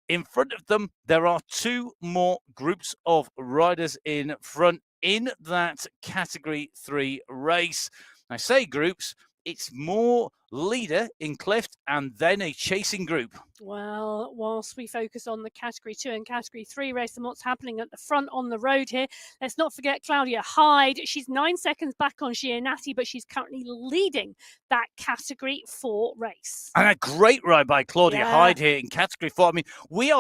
In front of them, there are 2 more groups of riders in front in that Category 3 race. I say groups, it's more leader in Clift and then a chasing group. Well, whilst we focus on the Category 2 and Category 3 race and what's happening at the front on the road here, let's not forget Claudia Hyde. She's 9 seconds back on Giannatti, but she's currently leading that Category 4 race. And a great ride by Claudia Hyde here in Category 4. I mean, we're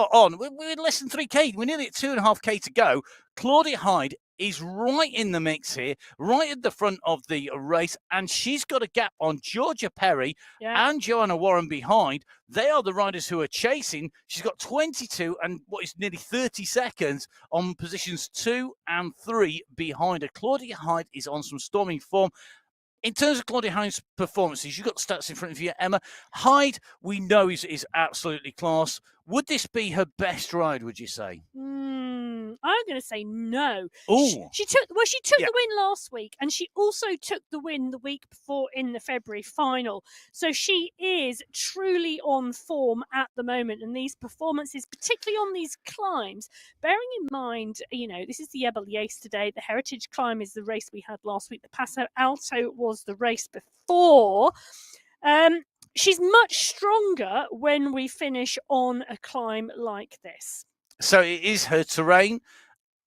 less than 3K. We're nearly at 2.5K to go. Claudia Hyde is right in the mix here, right at the front of the race, and she's got a gap on Georgia Perry and Joanna Warren behind. They are the riders who are chasing. She's got 22 and what is nearly 30 seconds on positions 2 and 3 behind her. Claudia Hyde is on some storming form. In terms of Claudia Hyde's performances, you've got the stats in front of you, Emma. Hyde, we know is absolutely class. Would this be her best ride, would you say? I'm going to say no. Oh, she took the win last week, and she also took the win the week before in the February final. So she is truly on form at the moment, and these performances, particularly on these climbs, bearing in mind, this is the Ebel Yace today. The Heritage Climb is the race we had last week. The Paso Alto was the race before. She's much stronger when we finish on a climb like this. So it is her terrain.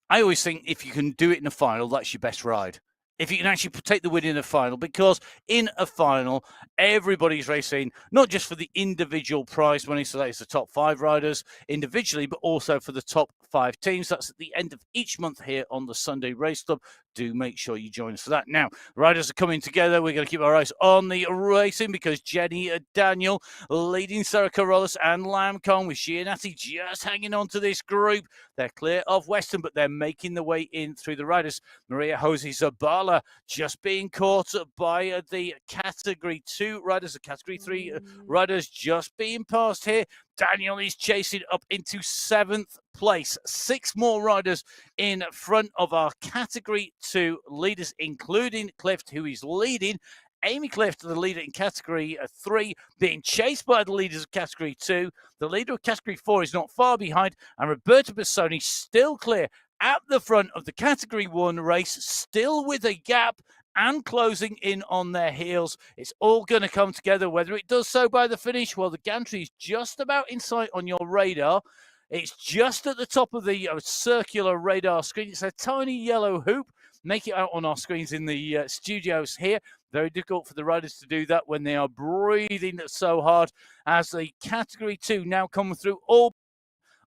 I always think if you can do it in a final, that's your best ride. If you can actually take the win in a final, because in a final, everybody's racing, not just for the individual prize money, so that is the top 5 riders individually, but also for the top 5 teams. That's at the end of each month here on the Sunday Race Club. Do make sure you join us for that. Now, riders are coming together. We're going to keep our eyes on the racing because Jenny Daniel leading Sarah Carolus and Lam Kong with Giannatti just hanging on to this group. They're clear of Western, but they're making the way in through the riders. Maria Jose Zabala just being caught by the Category 2 riders. The Category 3 riders just being passed here. Daniel is chasing up into 7th place. 6 more riders in front of our Category 2 leaders, including Clift, who is leading. Amy Clift, the leader in Category 3, being chased by the leaders of Category 2. The leader of Category 4 is not far behind, and Roberta Bassoni still clear at the front of the Category 1 race, still with a gap and closing in on their heels. It's all going to come together. Whether it does so by the finish, well, the gantry is just about in sight on your radar. It's just at the top of the circular radar screen. It's a tiny yellow hoop. Make it out on our screens in the studios here. Very difficult for the riders to do that when they are breathing so hard, as the Category 2 now come through all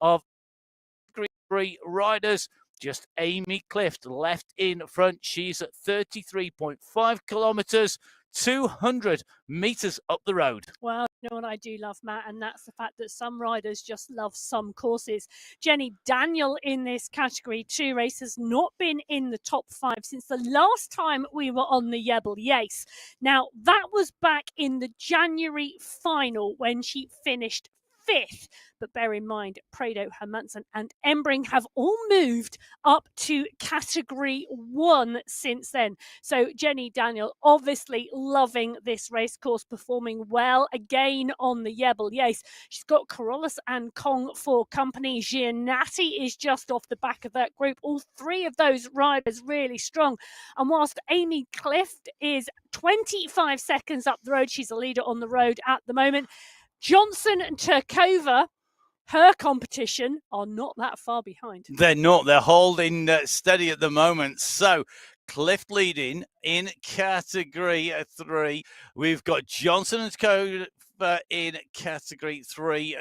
of Category 3 riders. Just Amy Clift left in front. She's at 33.5 kilometers, 200 meters up the road. Well, you know what I do love, Matt, and that's the fact that some riders just love some courses. Jenny Daniel in this Category 2 race has not been in the top 5 since the last time we were on the Ebel Yace. Now, that was back in the January final when she finished 5th. But bear in mind, Prado, Hermansen and Embring have all moved up to Category 1 since then. So Jenny Daniel obviously loving this race course, performing well again on the Ebel Yace. She's got Carolus and Kong for company. Giannatti is just off the back of that group. All 3 of those riders really strong. And whilst Amy Clift is 25 seconds up the road, she's a leader on the road at the moment. Johnson and Turkova, her competition, are not that far behind. They're not. They're holding steady at the moment. So Clift leading in Category 3. We've got Johnson and Turkova in Category 3.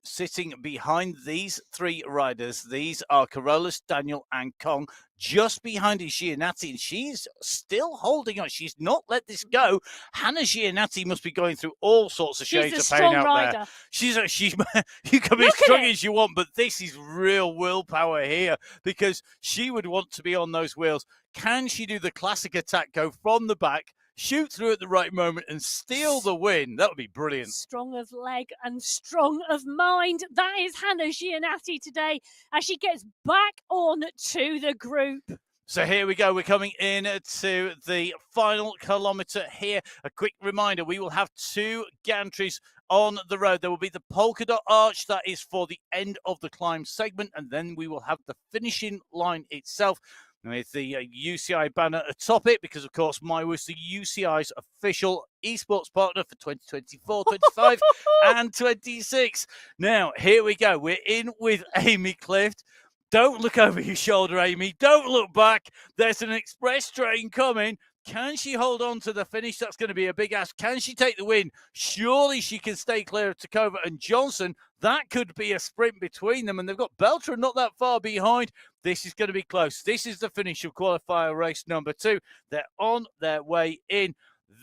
sitting behind these three riders. These are Carolus, Daniel, and Kong. Just behind is Giannatti, and she's still holding on. She's not let this go. Hannah Giannatti must be going through all sorts of shades of pain out there. She's you can be as strong as you want, but this is real willpower here, because she would want to be on those wheels. Can she do the classic attack, go from the back, shoot through at the right moment and steal the win? That would be brilliant. Strong of leg and strong of mind. That is Hannah Giannatti today as she gets back on to the group. So here we go. We're coming in to the final kilometre here. A quick reminder, we will have two gantries on the road. There will be the polka dot arch. That is for the end of the climb segment. And then we will have the finishing line itself with the UCI banner atop it, because, of course, MyWhoosh, the UCI's official esports partner for 2024, 25 and 26. Now, here we go. We're in with Amy Clift. Don't look over your shoulder, Amy. Don't look back. There's an express train coming. Can she hold on to the finish? That's going to be a big ask. Can she take the win? Surely she can stay clear of Takova and Johnson. That could be a sprint between them, and they've got Beltran not that far behind. This is going to be close. This is the finish of qualifier race number 2. They're on their way in.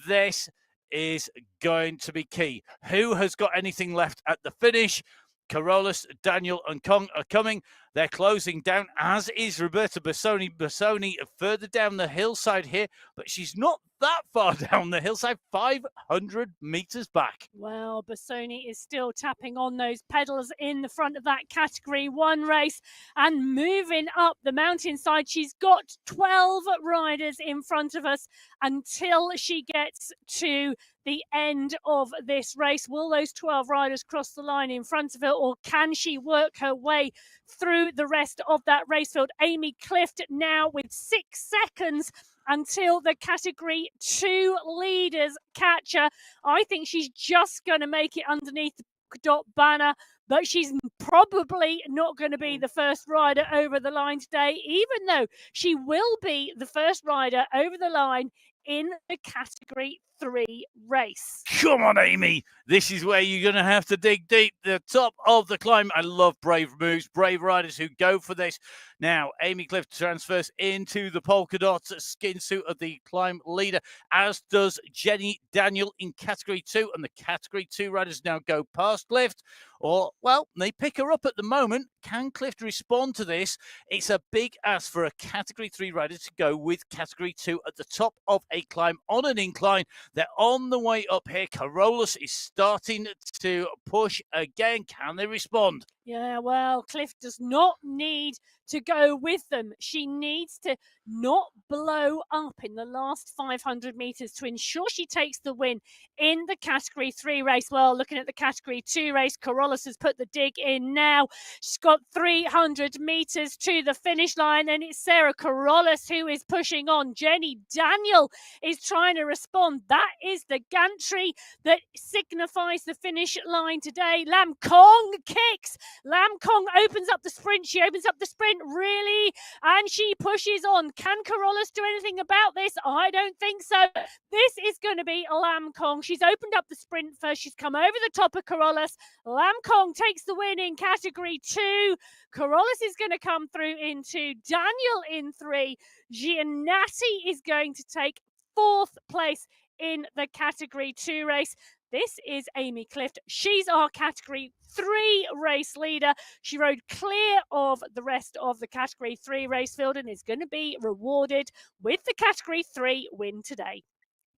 This is going to be key. Who has got anything left at the finish? Carolus, Daniel, and Kong are coming. They're closing down, as is Roberta Bassoni. Bassoni further down the hillside here, but she's not that far down the hillside, 500 meters back. Well, Bassoni is still tapping on those pedals in the front of that Category 1 race and moving up the mountainside. She's got 12 riders in front of us until she gets to the end of this race. Will those 12 riders cross the line in front of her, or can she work her way through the rest of that race field? Amy Clift now with 6 seconds until the Category 2 leaders catch her. I think she's just going to make it underneath the dot banner, but she's probably not going to be the first rider over the line today, even though she will be the first rider over the line in the Category 3 race. Come on, Amy. This is where you're going to have to dig deep. The top of the climb. I love brave moves, brave riders who go for this. Now, Amy Clift transfers into the polka dot skin suit of the climb leader, as does Jenny Daniel in Category 2. And the Category 2 riders now go past Clift, or, well, they pick her up at the moment. Can Clift respond to this? It's a big ask for a Category 3 rider to go with Category 2 at the top of a climb on an incline. They're on the way up here. Carolus is starting to push again. Can they respond? Yeah, well, Cliff does not need to go with them. She needs to not blow up in the last 500 meters to ensure she takes the win in the Category 3 race. Well, looking at the Category 2 race, Carolus has put the dig in now. She's got 300 meters to the finish line, and it's Sarah Carolus who is pushing on. Jenny Daniel is trying to respond. That is the gantry that signifies the finish line today. Lam Kong kicks. Lam Kong opens up the sprint. She opens up the sprint, really, and she pushes on. Can Carolus do anything about this? I don't think so. This is going to be Lam Kong. She's opened up the sprint first. She's come over the top of Carolus. Lam Kong takes the win in Category 2. Carolus is going to come through in 2. Daniel in 3. Giannatti is going to take 4th place in the Category 2 race. This is Amy Clift. She's our Category 3 race leader. She rode clear of the rest of the Category 3 race field and is going to be rewarded with the Category 3 win today.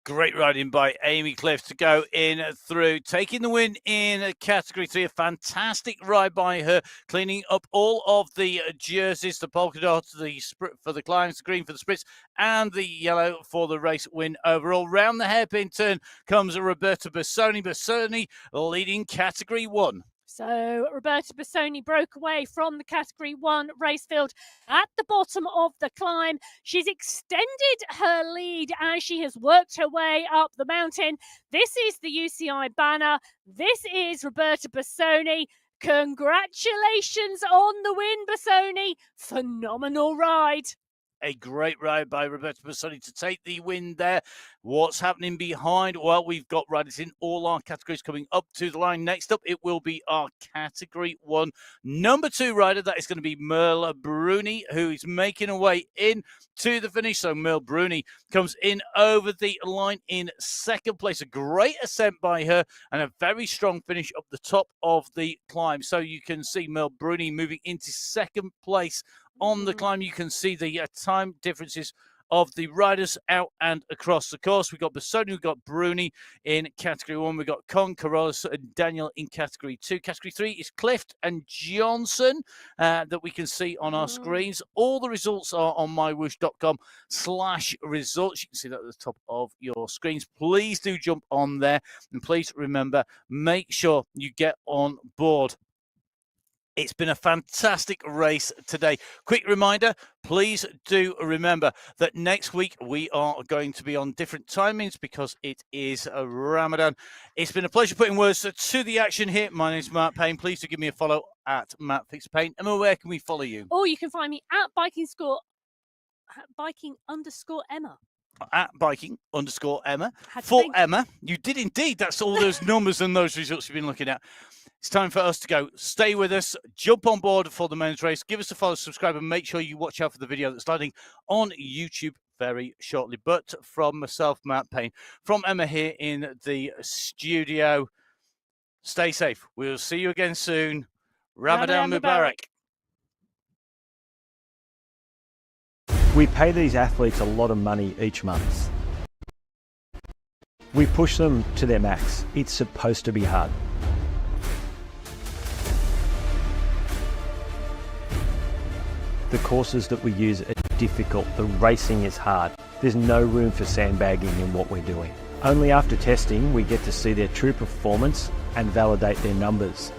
Great riding by Amy Clift to go in through, taking the win in Category 3. A fantastic ride by her, cleaning up all of the jerseys, the polka dots, the for the climbs, the green for the sprints, and the yellow for the race win overall. Round the hairpin turn comes Roberta Bassoni. Bassoni leading Category 1. So Roberta Bassoni broke away from the Category 1 race field at the bottom of the climb. She's extended her lead as she has worked her way up the mountain. This is the UCI banner. This is Roberta Bassoni. Congratulations on the win, Bassoni. Phenomenal ride. A great ride by Roberta Bassoni to take the win there. What's happening behind? Well, we've got riders in all our categories coming up to the line. Next up, it will be our Category 1 number 2 rider. That is going to be Merle Bruni, who is making her way in to the finish. So Merle Bruni comes in over the line in second place. A great ascent by her and a very strong finish up the top of the climb. So you can see Merle Bruni moving into second place on the climb. You can see the time differences of the riders out and across the course. We've got Bassoni, we've got Bruni in Category 1. We've got Con, Carolus, and Daniel in Category 2. Category 3 is Clift and Johnson that we can see on our screens. All the results are on mywhoosh.com/results. You can see that at the top of your screens. Please do jump on there. And please remember, make sure you get on board. It's been a fantastic race today. Quick reminder, please do remember that next week we are going to be on different timings because it is a Ramadan. It's been a pleasure putting words to the action here. My name is Matt Payne. Please do give me a follow at Matt Fix Payne. Emma, where can we follow you? Or you can find me at biking_Emma. At biking_Emma. Had to For think. Emma, you did indeed. That's all those numbers and those results you've been looking at. It's time for us to go. Stay with us. Jump on board for the men's race. Give us a follow, subscribe, and make sure you watch out for the video that's landing on YouTube very shortly. But from myself, Matt Payne, from Emma here in the studio, stay safe. We'll see you again soon. Ramadan Mubarak. We pay these athletes a lot of money each month. We push them to their max. It's supposed to be hard. The courses that we use are difficult. The racing is hard. There's no room for sandbagging in what we're doing. Only after testing we get to see their true performance and validate their numbers.